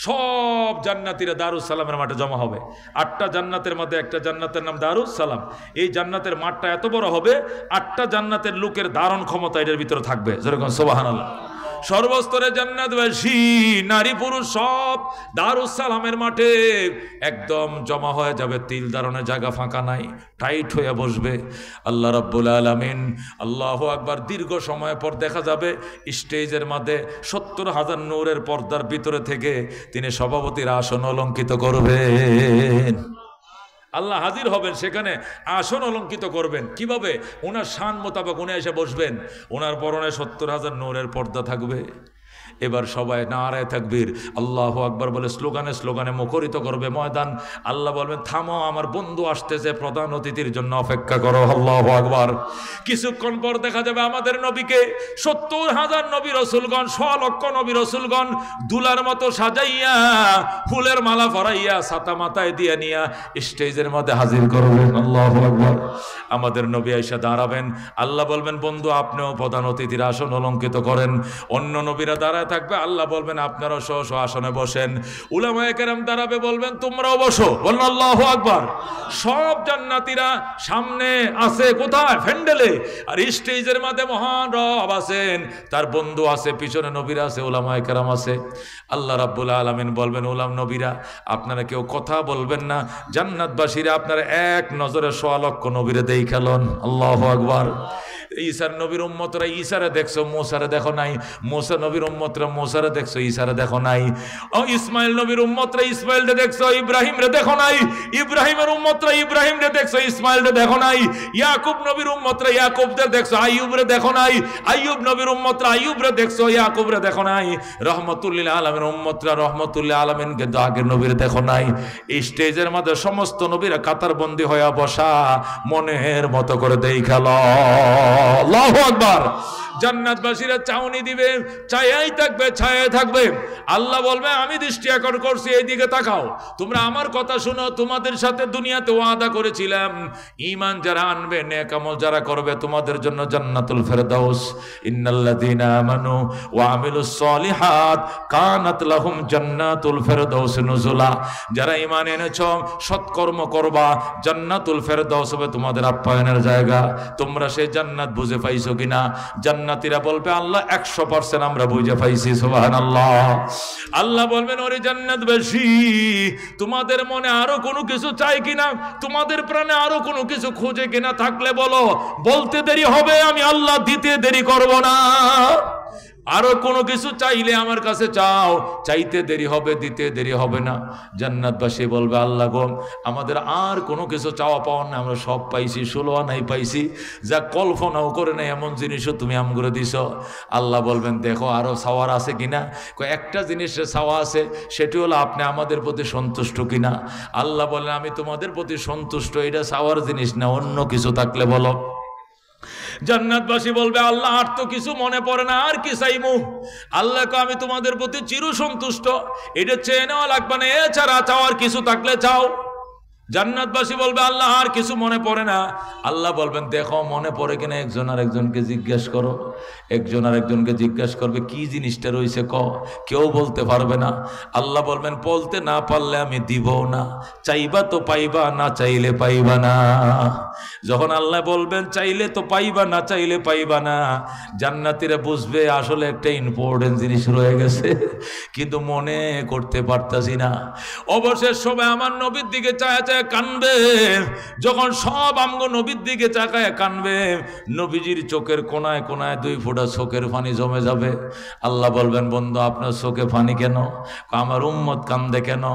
সব জান্নাতীরা দারুস সালামের মাঠে জমা হবে। 8টা জান্নাতের মধ্যে একটা জান্নাতের নাম দারুস সালাম। এই জান্নাতের মাঠটা এত বড় হবে, 8টা জান্নাতের লোকের ধারণ ক্ষমতা এটার ভিতরে থাকবে। যেরকম সুবহানাল্লাহ। সর্বস্তরে জান্নাতবাসী নারী পুরুষ সব দারুস সালামের মাঠে একদম জমা হয়ে যাবে। তিল ধারণের জায়গা ফাঁকা নাই, টাইট হয়ে বসবে। আল্লাহ রাব্বুল আলামিন, আল্লাহু আকবার, দীর্ঘ সময় পর দেখা যাবে স্টেজের মধ্যে 70,000 নূরের পর্দার ভিতরে থেকে তিনি সভাপতির আসন অলঙ্কিত করবেন। আল্লাহ হাজির হবেন সেখানে, আসন অলঙ্কিত করবেন। কিভাবে? ওনার শান মোতাবেক উনি এসে বসবেন। ওনার পরনে 70,000 নূরের পর্দা থাকবে। এবার সবাই নারায়ে তাকবীর আল্লাহু আকবার বলে স্লোগানে স্লোগানে মুখরিত করবে ময়দান। আল্লাহ বলবেন থামো, আমার বন্ধু আসতেছে, প্রধান অতিথির জন্য অপেক্ষা করো। আল্লাহু আকবার। কিছুক্ষণ পর দেখা যাবে আমাদের নবীকে 70,000 নবী রাসূলগণ, 100 লক্ষ নবী রাসূলগণ দুলার মতো সাজাইয়া, ফুলের মালা পরাইয়া, ছাতা মাথায় দিয়ে নিয়া স্টেজের মধ্যে হাজির করবেন। আল্লাহু আকবার। আমাদের নবী আয়েশা দাঁড়াবেন, আল্লাহ বলবেন বন্ধু আপনিও প্রধান অতিথির আসন অলঙ্কিত করেন। অন্য নবীরা দাঁড়ায় থাকবে, আল্লাহ বলবেন আপনারাও স্ব স্ব আসনে বসেন। উলামায়ে কেরাম দাঁড়াবে, বলবেন তোমরাও বসো। বলুন আল্লাহু আকবার। সব জান্নাতীরা সামনে আছে, কোথায়? ফ্যান্ডেলে। আর স্টেজের মধ্যে মহান রব আছেন, তার বন্ধু আছে, পিছনে নবীরা আছে, উলামায়ে কেরাম আছে। আল্লাহ রাব্বুল আলামিন বলবেন উলাম নবীরা আপনারা কেউ কথা বলবেন না, জান্নাতবাসীরা আপনারা এক নজরে 100 লক্ষ নবীরে দেইখা লন। আল্লাহু আকবার। ঈসার নবীর উম্মতরা ঈসারে দেখছো, মুসারে দেখো নাই। মুসা নবীর উম্মতরা মুসারে দেখছো, ঈসারে দেখো নাই। ও ইসমাইল নবীর উম্মতরা ইসমাইলরে দেখছো, ইব্রাহিমরে দেখো নাই। ইব্রাহিমের উম্মতরা ইব্রাহিমরে দেখছো, ইসমাইলরে দেখো নাই। ইয়াকুব নবীর উম্মতরা ইয়াকুবদের দেখছো, আইয়ুবরে দেখো নাই। আইয়ুব নবীর উম্মতরা আইয়ুবরে দেখছো, ইয়াকুবরে দেখো নাই। রহমতুল্লিল আলামিন উম্মতরা রহমতুল্লিল আলামিনকে আগের নবীরে দেখো নাই। এই স্টেজের মধ্যে সমস্ত নবীরা কাতারবন্দি হয়ে বসা, মনের মতো করে দেইখা লও। আল্লাহু আকবার। জান্নাতবাসীরা চাউনি দিবে, ছায়াই থাকবে, ছায়াই থাকবে। আল্লাহ বলবে আমি দৃষ্টি আকর্ষণ করছি, এইদিকে তাকাও, তোমরা আমার কথা শুনো। তোমাদের সাথে দুনিয়াতে ওয়াদা করেছিলাম, ঈমান যারা আনবে, নেক আমল যারা করবে, তোমাদের জন্য জান্নাতুল ফেরদাউস। ইন্নাল্লাযীনা আমানু ওয়া আমিলুস সলিহাত কানাত লাহুম জান্নাতুল ফেরদাউস নুজুলা। যারা ঈমান এনেছো, সৎকর্ম করবা, জান্নাতুল ফেরদাউস হবে তোমাদের আপ্যায়নের জায়গা। তোমরা সেই জান্নাত বুঝে পাইছো কিনা? জান্নাতীরা বলবে আল্লাহ 100% আমরা বুঝে পাইছি। সুবহানাল্লাহ। আল্লাহ বলবেন ওরে জান্নাতবাসী তোমাদের মনে আরো কোনো কিছু চাই কিনা, তোমাদের প্রাণে আরো কোনো কিছু খোঁজে কিনা, থাকলে বলো। বলতে দেরি হবে, আমি আল্লাহ দিতে দেরি করব না। আরো কোনো কিছু চাইলে আমার কাছে চাও, চাইতে দেরি হবে, দিতে দেরি হবে না। জান্নাতবাসী বলবে আল্লাহ গো আমাদের আর কোনো কিছু চাওয়া পাওয়া না, আমরা সব পাইছি, 16 আনাই পাইছি, যা কল্পনাও করে নাই এমন জিনিসও তুমি আমগুলো দিছ। আল্লাহ বলবেন দেখো আরো চাওয়ার আছে কিনা। একটা জিনিসের চাওয়া আছে, সেটি হলো আপনি আমাদের প্রতি সন্তুষ্ট কিনা। আল্লাহ বলেন আমি তোমাদের প্রতি সন্তুষ্ট, এটা চাওয়ার জিনিস না, অন্য কিছু থাকলে বলো। জান্নাতবাসী বলবে আল্লাহ আর তো কিছু মনে পড়ে না, আর কি চাইমু। আল্লাহকে আমি তোমাদের প্রতি চির সন্তুষ্ট, এটা চেয়ে নেওয়া লাগবে না, এছাড়া চাওয়ার কিছু থাকলে চাও। জান্নাতবাসী বলবে আল্লাহ আর কিছু মনে পড়ে না। আল্লাহ বলবেন দেখো মনে পড়ে কিনা, একজন আর একজনকে জিজ্ঞেস করো। একজন আর একজনকে জিজ্ঞেস করবে কি জিনিসটা রয়েছে ক, কেউ বলতে পারবে না। আল্লাহ বলবেন বলতে না পারলে আমি দিব না, চাইবা তো পাইবা, না চাইলে পাইবা না। যখন আল্লাহ বলবেন চাইলে তো পাইবা, না চাইলে পাইবা না, জান্নাতীরা বুঝবে আসলে একটা ইম্পর্টেন্ট জিনিস রয়ে গেছে, কিন্তু মনে করতে পারতাছি না। অবশেষ সবাই আমার নবীর দিকে চায় চায় কানবে। যখন সব আমগো নবীর দিকে চাকায় কানবে, নবীজির চোখের কোনায় কোনায় 2 ফোঁটা চোখের পানি জমে যাবে। আল্লাহ বলবেন বন্ধু আপনার চোখে পানি কেন? আমার উম্মত কান্দে কেন?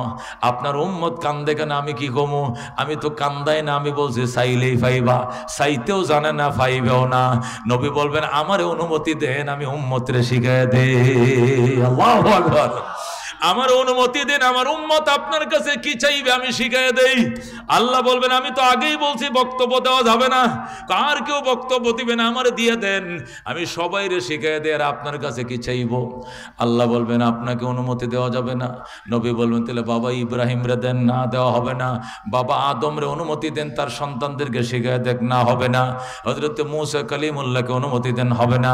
আপনার উম্মত কান্দে কেন? আমি কি কমু? আমি তো কান্দাই না, আমি বলছি চাইলেই পাইবা, চাইতেও জানে না, পাইবেও না। নবী বলবেন আমারে অনুমতি দেন, আমি উম্মতরে শিখায় দে। আল্লাহু আকবার। আমার অনুমতি দেন, আমার উম্মত আপনার কাছে কি চাইবে আমি শিখাই দেই। আল্লাহ বলবেন আমি তো আগেই বলছি বক্তব্য দেওয়া যাবে না, কার কেউ বক্তব্য দিবেন আমার দিয়ে দেন, আমি সবাইরে শিখাই দেই। আর আপনার কাছে কি চাইব? আল্লাহ বলবেন আপনাকে অনুমতি দেওয়া যাবে না। নবী বলবেন তাহলে বাবা ইব্রাহিমরে দেন, না দেওয়া হবে না। বাবা আদমরে অনুমতি দেন, তার সন্তানদেরকে শিখাই দেখ, না হবে না। হযরত মূসা কালিমুল্লাহকে অনুমতি দেন, হবে না।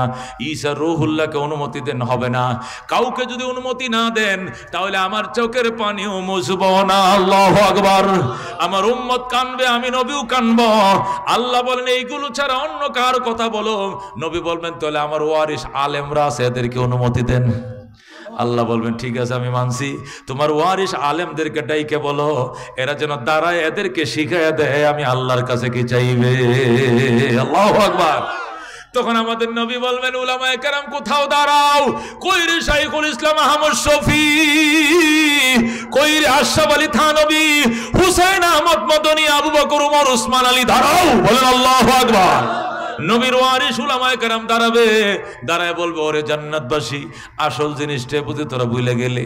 ঈসা রূহুল্লাহকে অনুমতি দেন, হবে না। কাউকে যদি অনুমতি না দেন তাহলে আমার চোখের পানিও মুছব না। আল্লাহু আকবার। আমার উম্মত কানবে, আমি নবীও কানব। আল্লাহ বলেন এইগুলো ছাড়া অন্য কার কথা বলো। নবী বলবেন তাহলে আমার ওয়ারিস আলেমরা আছে, এদেরকে অনুমতি দেন। আল্লাহ বলবেন ঠিক আছে আমি মানছি, তোমার ওয়ারিস আলেমদেরকে ডাইকে বলো, এরা যেন দাঁড়ায় এদেরকে শিখায় দেয় আমি আল্লাহর কাছে কি চাইবে। আল্লাহু আকবার। তখন আমাদের নবী বলবেন উলামায়ে কেরাম কোথাও দাঁড়াও, কই রে শাইখুল ইসলাম আহমদ শফি, কই রে আশরাফ আলী থানবী, হুসাইন আহমদ মদনী, আবু বকর, উমর, উসমান আলী, দাঁড়াও। বলেন আল্লাহু আকবার। নবীর ওয়ারিস উলামায়ে কেরাম দাঁড়াবে, দাঁড়ায় বলবে ওরে জান্নাতবাসী, আসল জিনিসটা বুঝি তোরা ভুলে গেলে,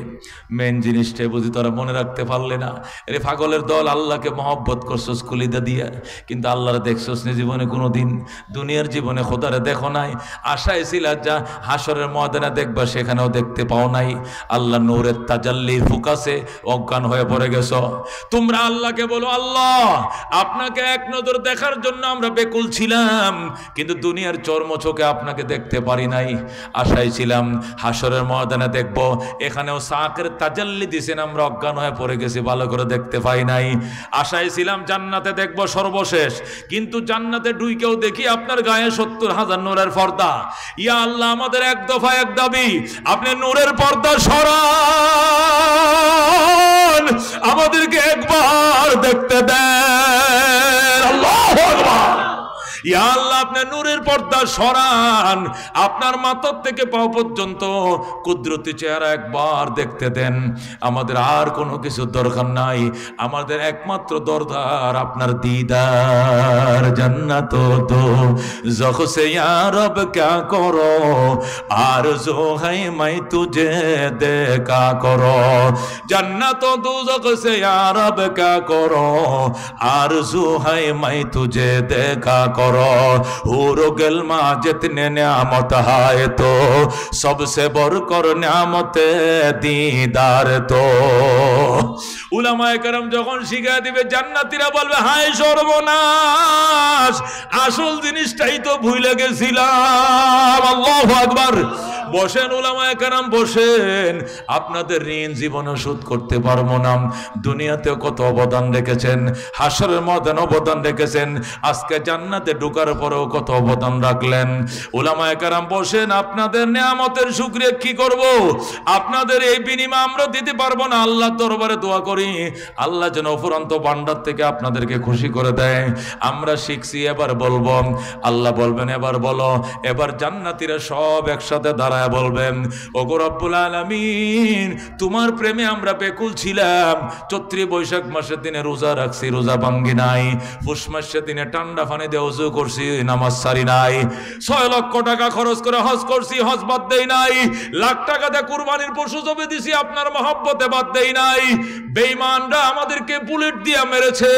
মেন জিনিসটা বুঝি তোরা মনে রাখতে পারলে না। রে পাগলের দল, আল্লাহকে মহব্বত করছস কুলিদা দিয়া, কিন্তু আল্লাহরে দেখছস না জীবনে কোনোদিন, দুনিয়ার জীবনে খোদারে দেখো নাই। আশায় ছিল যা হাসরের ময়দানে দেখবা, সেখানেও দেখতে পাও নাই। আল্লাহ নূরের তাজাল্লির ফোকাসে অজ্ঞান হয়ে পড়ে গেছো। তোমরা আল্লাহকে বলো, আল্লাহ আপনাকে এক নজর দেখার জন্য আমরা বেকুল ছিলাম, কিন্তু দুনিয়ার চর্ম চোখে আপনাকে দেখতে পারি নাই। আশায় ছিলাম হাসরের ময়দানে দেখব, এখানেও সাকের তাজাল্লি দিছেন, আমরা অজ্ঞান হয়ে পড়ে গেছি, ভালো করে দেখতে পাই নাই। আশায় ছিলাম জান্নাতে দেখব সর্বশেষ, কিন্তু জান্নাতে ঢুকেও দেখি আপনার গায়ে 70,000 নূরের পর্দা। ইয়া আল্লাহ, আমাদের এক দফা এক দাবি, আপনি নূরের পর্দা সরান, আমাদেরকে একবার দেখতে দেন। আল্লাহু আকবার। ইয়া আল্লাহ, আপনি নূরের পর্দা সরান, আপনার মাথার থেকে পা পর্যন্ত কুদরতি চেহারা একবার দেখতে দেন। আমাদের আর কোনো কিছু দরকার নাই, আমাদের একমাত্র দরকার আপনার দিদার। জান্নাত তো যখসে ইয়া রব क्या करो, आरज़ू है मैं तुझे देखा करो। जन्नत दोज़ख से या रब क्या करो, आरज़ू है मैं तुझे देखा करो। हुरो गिल्मा जितने नियामत है तो सबसे बढ़कर नियामत दीदार तो। উলামায়ে কেরাম যখন শিখা দিবে, জান্নাতীরা বলবে হায় সর্বনাশ, আসল জিনিসটাই তো ভুলে গেছিলাম। আল্লাহু আকবার। বসেন উলামায়ে কেরাম বসেন, আপনাদের ঋণ জীবনে শোধ করতে পারবো না। দুনিয়াতেও কত অবদান রেখেছেন, হাসরের ময়দানে অবদান রেখেছেন, আজকে জান্নাতে ঢোকার পরেও কত অবদান রাখলেন। উলামায়ে কেরাম বসেন, আপনাদের নিয়ামতের শুকরিয়া কি করব, আপনাদের এই বিনিময় আমরা দিতে পারবো না। আল্লাহর দরবারে দোয়া করি, আল্লাহ যেন অফুরন্ত ভান্ডার থেকে আপনাদেরকে খুশি করে দেয়। আমরা শিখছি, এবার বলবো, আল্লাহ বলবেন এবার বলো। এবার জান্নাতীরা সব একসাথে দাঁড়ায় বলবেন, ওগো রব্বুল আলামিন, তোমার প্রেমে আমরা বেকুল ছিলাম। চৈত্রী বৈশাখ মাসের দিনে রোজা রাখছি, রোজা ভাঙ্গি নাই। পুষ মাসের দিনে ঠান্ডা পানি দিয়ে ওযু করছি, নামাজ সারি নাই। 6 লক্ষ টাকা খরচ করে হজ করছি, হজ বাদ দেই নাই। লাখ টাকা দিয়ে কুরবানির পশু জবে দিছি, আপনার মহব্বতে বাদ দেই নাই। বেঈমানরা আমাদেরকে বুলেট দিয়ে মেরেছে,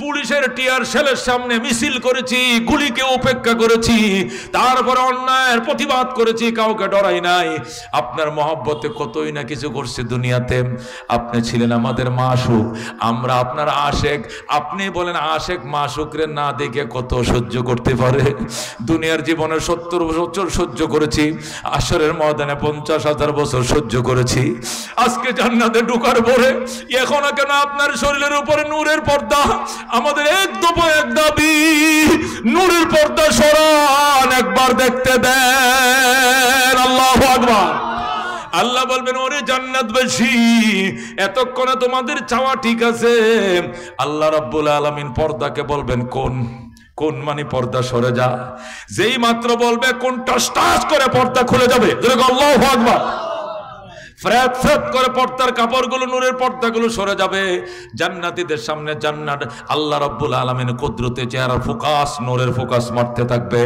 পুলিশের টিয়ার সেলের সামনে মিছিল করেছি, গুলিকে উপেক্ষা করেছি, তারপরে অন্যায়ের প্রতিবাদ করেছি, কাউকে ডরাই নাই। আপনার মহব্বতে কতই না কিছু করছে দুনিয়াতে। আপনি ছিলেন আমাদের মাশউক, আমরা আপনার আশেক। আপনি বলেন আশেক মাশউকরে না দেখে কত সহ্য করতে পারে। দুনিয়ার জীবনে 70 বছর সহ্য করেছি, আসরের ময়দানে 50,000 বছর সহ্য করেছি। আজকে জান্নাতে ঢোকার পরে এখনো কেন আপনার শরীরের উপরে নূরের পর্দা? আমাদের এক দফা এক দাবি, নূরের পর্দা সরান, একবার দেখতে দেন। আল্লাহু আকবার। আল্লাহ বলবেন, ওরে জান্নাতবাসী, এতক্ষণে তোমাদের চাওয়া ঠিক আছে। আল্লাহ রাব্বুল আলামিন পর্দাকে বলবেন, কোন মানে পর্দা সরে যা। যেই মাত্র বলবে কোন, টাস টাস করে পর্দা খুলে যাবে। আল্লাহু আকবার। ফ্রাত ফ্রাত করে পর্দার কাপড়গুলো, নূরের পর্দাগুলো সরে যাবে। জান্নাতীদের সামনে জান্নাত, আল্লাহ রাব্বুল আলামিন কুদরতে চেহারা ফোকাস, নূরের ফোকাস মারতে থাকবে।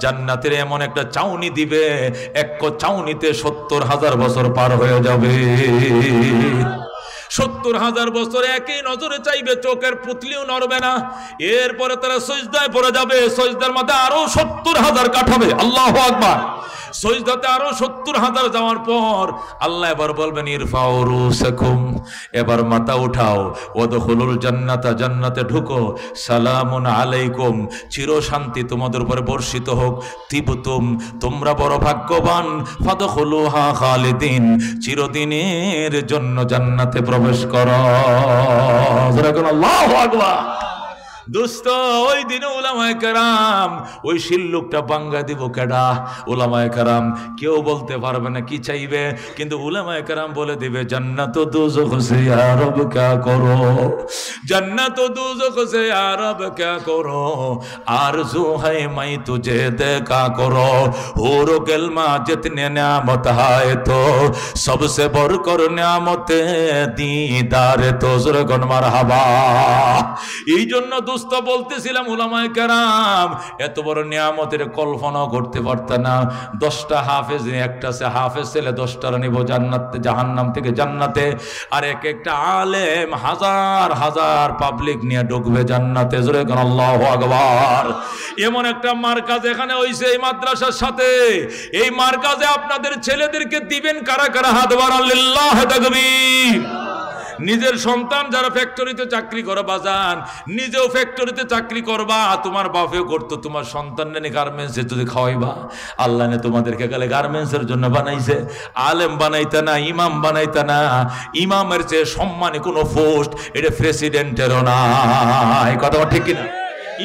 জান্নাতের এমন একটা চাউনি দিবে, এক চাউনিতে 70,000 বছর পার হয়ে যাবে। 70,000 বছর একই নজরে চাইবে, চোখের পুতলিও নড়বে না। এরপরে তারা সিজদায় পড়ে যাবে, সিজদার মধ্যে আরো 70,000 কাটাবে। আল্লাহু আকবার। সজদাতে আরো 70,000 যাওয়ার পর আল্লাহ এবার বলবেন, ইরফাউ রুসাকুম, এবার মাথা উঠাও, ওয়াদখুলুল জান্নাতা, জান্নাতে ঢুকো, সালামুন আলাইকুম, চির শান্তি তোমাদের উপরে বর্ষিত হোক, তিবতুম, তোমরা বড় ভাগ্যবান, ফাদখুলুহা খালিদিন, চিরদিনের জন্য জান্নাতে প্রবেশ করো। আল্লাহু আকবার। দোস্ত, ওই দিনে উলামায়ে কেরাম ওই শিল্লুকটা বাঙ্গা দিব কেডা? উলামায়ে কেরাম কেউ বলতে পারবে না কি চাইবে, কিন্তু উলামায়ে কেরাম বলে দিবে, জান্নাত ও দোজখ সে ইয়া রব ক্যা করো, জান্নাত ও দোজখ সে ইয়া রব ক্যা করো, আরজু है मैं तुझे देखा करो, हुरो गिल्मा जितने नियामत है तो सबसे बढ़कर नियामत दीदार तो। জোরে কোন মারহাবা। এই জন্য দোস্ত বলতেছিলাম উলামায়ে কেরাম এত বড় নিয়ামতের কল্পনাও করতে পারত না। 10টা হাফেজ, একটা হাফেজ ছেলে 10টার নিব জান্নাতে, জাহান্নাম থেকে জান্নাতে, আর একটা আলেম হাজার হাজার পাবলিক নিয়ে ঢুকবে জান্নাতে। জোরে কোন আল্লাহু আকবার। এমন একটা মার্কাজ এখানে হইছে এই মাদ্রাসার সাথে। এই মার্কাজে আপনাদের ছেলেদেরকে দিবেন কারা কারা? হাত বাড়ান, লিল্লাহ তাকবীর। নিজের সন্তান যারা ফ্যাক্টরিতে চাকরি করে বাজান, নিজেও ফ্যাক্টরিতে চাকরি করবা, তোমার বাপেও করতো, তোমার সন্তান নেই গার্মেন্টসে যদি খাওয়াইবা। আল্লাহ নে তোমাদেরকে গেলে গার্মেন্টসের জন্য বানাইছে, আলেম বানাইতা না, ইমাম বানাইতা না। ইমামের চেয়ে সম্মানী কোনো পোস্ট এটা প্রেসিডেন্টেরও নাই। কথা ঠিক কিনা?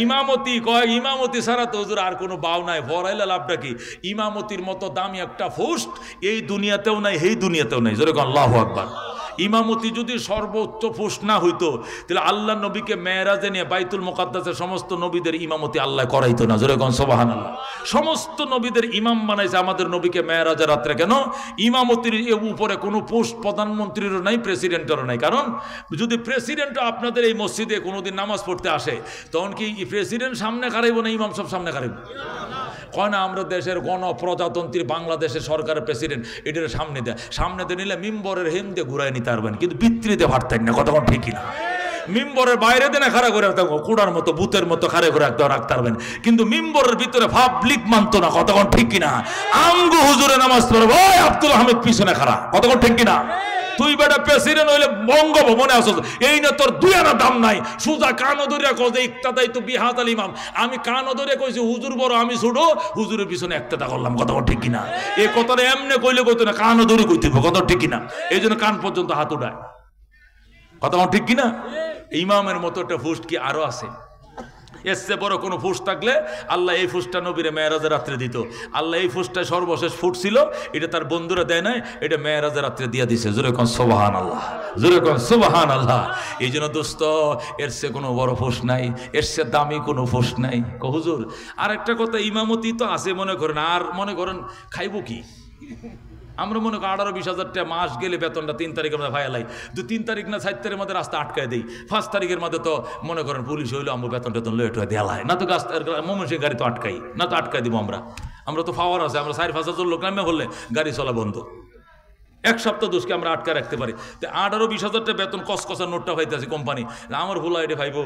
ইমামতি কয় ইমামতি ছাড়া তো হুজুর আর কোনো বাউ নাই, ভরাইলে লাভটা কি? ইমামতির মতো দামি একটা পোস্ট এই দুনিয়াতেও নাই, এই দুনিয়াতেও নাই। জোরে আল্লাহু আকবার। ইমামতি যদি সর্বোচ্চ পোস্ট না হইতো তাহলে আল্লাহ নবীকে মেরাজে নিয়ে বাইতুল মুকাদ্দাসের সমস্ত নবীদের ইমামতি আল্লাহ করাইতো না। জোরে কোন সুবহানাল্লাহ। সমস্ত নবীদের ইমাম বানাইছে আমাদের নবীকে মেরাজের রাত্রে। কেন? ইমামতির উপরে কোনো পোস্ট প্রধানমন্ত্রীরও নাই, প্রেসিডেন্টেরও নাই। কারণ যদি প্রেসিডেন্ট আপনাদের এই মসজিদে কোনোদিন নামাজ পড়তে আসে, তখন কি প্রেসিডেন্ট সামনে খারাইব না ইমাম সব সামনে খারাইব? কয় না আমরা দেশের গণপ্রজাতন্ত্রী বাংলাদেশের সরকারের প্রেসিডেন্ট, এটার সামনে দেয়, সামনে দিয়ে নিলে মিম্বরের হেমদে ঘুরাই নিতে পারবেন, কিন্তু বিতৃতে পারতেন না। কতক্ষণ ঠিকই না? মিম্বরের বাইরে দেনে খাড়া করে রাখতে, কুড়ার মতো বুতের মতো খাড়া করে রাখতে পারবেন, কিন্তু মিম্বরের ভিতরে পাবলিক মানতো না। কতক্ষণ ঠিক কিনা? আমগো হুজুরে নামাজ পড়বো, ওই আব্দুল হামিদ পিছনে খাড়া। কতক্ষণ ঠিক কিনা? তুই বেটা প্রেসিডেন্ট হইলে বঙ্গভবনে আসছ, এই না তোর দুই আনা দাম নাই। সুজা কানো ধরিয়া কজে ইক্তাদাই তো বিহাত আল ইমাম, আমি কানো ধরে কইছি হুজুর বড় আমি ছোট, হুজুরের পিছনে একটা করলাম। কথা ঠিক কিনা? এই কথাটা এমনি কইলে কইতো না, কানো ধরে কইতে হবে। কথা ঠিক কিনা? এই জন্য কান পর্যন্ত হাত উঠায়। কথা ঠিক কিনা? ইমামের মতো একটা ফুস্ট কি আরো আছে? এসে বড় কোনো ফুস থাকলে আল্লাহ এই ফুসটা নবীরে মেরাজের রাত্রে দিত। আল্লাহ এই ফুসটা সর্বশেষ ফুট ছিল, এটা তার বন্ধুরা দেয় নাই, এটা মেরাজের রাত্রে দিয়া দিছে। জোরে কোন সুবহানাল্লাহ, জোরে কোন সুবহানাল্লাহ। এই জন্য দোস্ত এর চেয়ে কোনো বড় ফুস নাই, এর চেয়ে দামি কোনো ফুস নাই। হুজুর আর একটা কথা, ইমামতি তো আছে মনে করেন, আর মনে করেন খাইব কি? আমরা মনে করি 18-20 টাকা মাস গেলে বেতনটা 3 তারিখের মধ্যে ভাইয়ালাই, 2-3 তারিখ না 4 তারিখের মধ্যে রাস্তা আটকায় দেই, 5 তারিখের মধ্যে তো মনে করেন পুলিশ হইলো আমরা বেতন টেতন লেট হয়ে দেওয়ায় না, তো ময়মনসিংহ গাড়ি তো আটকাই না, তো আটকাই দিব আমরা তো পাওয়ার আছে, আমরা 4-5 হাজার লোক নামে বললে গাড়ি চলা বন্ধ। 1 সপ্তাহ দোষকে আমরা আটকা রাখতে পারি। তো 18-20 টাকা বেতন কসকসার নোটটা পাইতেছি কোম্পানি, আমার ভুলা এটা খাইবো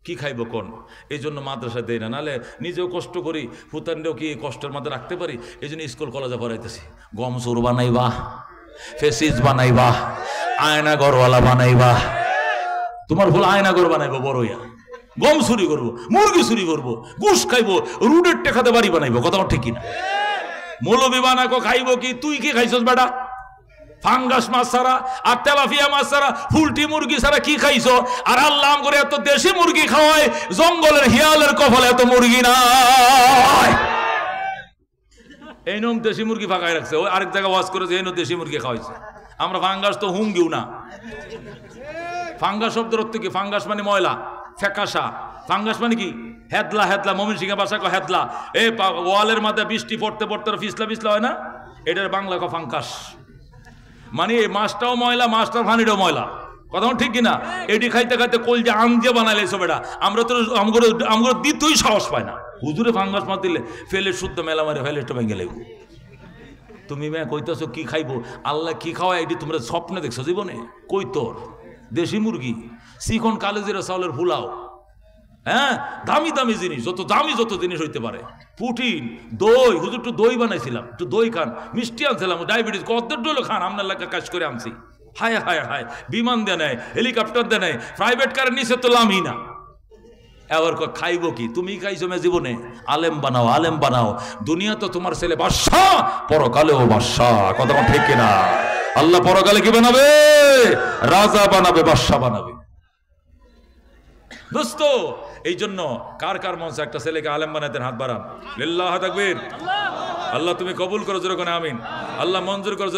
কি খাইব কোন? এই জন্য মাদ্রাসা দেয় না, নাহলে নিজেও কষ্ট করি, ফুতানটাও কি কষ্টের মধ্যে রাখতে পারি। এই জন্য স্কুল কলেজে পড়াইতেছি। গম চোর বানাইবা, ফেসিস বানাইবা, আয়না ঘরওয়ালা বানাইবা। তোমার ভুল আয়না ঘর বানাইবো বড়ইয়া, গম চুরি করবো, মুরগি চুরি করবো, ঘুষ খাইবো, রুডের টেকাতে বাড়ি বানাইবো। কথা ঠিক কিনা? মৌলবি বানাকো খাইবো কি? তুই কি খাইছস বেটা? ফাঙ্গাস মাছ ছাড়া আর তেলাপিয়া মাছ ছাড়া, ফুলটি মুরগি ছাড়া কি খাইছো? আর আল্লাহ করে এত দেশি মুরগি খাওয়ায়, জঙ্গলের হিয়ালের কপালে এত মুরগি নাই। এই নম দেশি মুরগি ফাঁকায় রাখছে, ওই আরেক জায়গায় ওয়াজ করেছে এই দেশি মুরগি খাওয়াইছে। আমরা ফাঙ্গাস তো হুঙ্গিও না। ফাঙ্গাস শব্দের অর্থ কি? ফাঙ্গাস মানে ময়লা, ফেকাসা। ফাঙ্গাস মানে কি? হেদলা, হেদলা ময়মনসিংহের ভাষা কয় হেদলা। এই ওয়ালের মাথায় বৃষ্টি পড়তে পড়তে ফিসলা ফিসলা হয় না, এটার বাংলা কয় ফাঙ্কাস। মানে এই মাছটাও ময়লা, মাছটার পানিটাও ময়লা। কথা ঠিক কিনা? এটি খাইতে খাইতে কলজা আংজে বানাইলে এসব এটা আমরা তো আমগুলো দিতেই সাহস পায় না। হুজুরে ফাঙ্গাস মাছ দিলে ফেলে শুদ্ধ মেলা মারে ফেলেটা ভেঙে লাগবো। তুমি ম্যা কইতেছো কি খাইবো? আল্লাহ কি খাওয়া এটি তোমরা স্বপ্নে দেখছো জীবনে? কই তোর দেশি মুরগি, চিকন কালেজিরা চাউলের ফুলাও, হ্যাঁ দামি দামি জিনিস, যত জিনিস হইতে পারে, পুটিন, দই। হুজুর একটু দই বানাইছিলাম, একটু দই খান, মিষ্টি আনছিলাম, ডায়াবেটিস কত ডলো খান, আপনার এলাকা কাজ করে আনছি। হায় হায় হায়, বিমান দেয় নেয়, হেলিকপ্টার দেয় নেয়, প্রাইভেট কারের নিচে তো লামই না। এবার খাইবো কি? তুমি খাইছো মে জীবনে? আলেম বানাও, আলেম বানাও। দুনিয়া তো তোমার ছেলে বাদশা, পরকালেও বাদশা। কথা ঠিক কিনা? আল্লাহ পরকালে কি বানাবে? রাজা বানাবে, বাদশা বানাবে। দোস্ত এই জন্য কার কার মঞ্চে একটা ছেলেকে আলেম বানাইতে হাত বাড়ান। লিল্লাহ তাকবীর। আল্লাহ তুমি কবুল করো, জোরে কোন আমিন। আল্লাহ মঞ্জুর করো।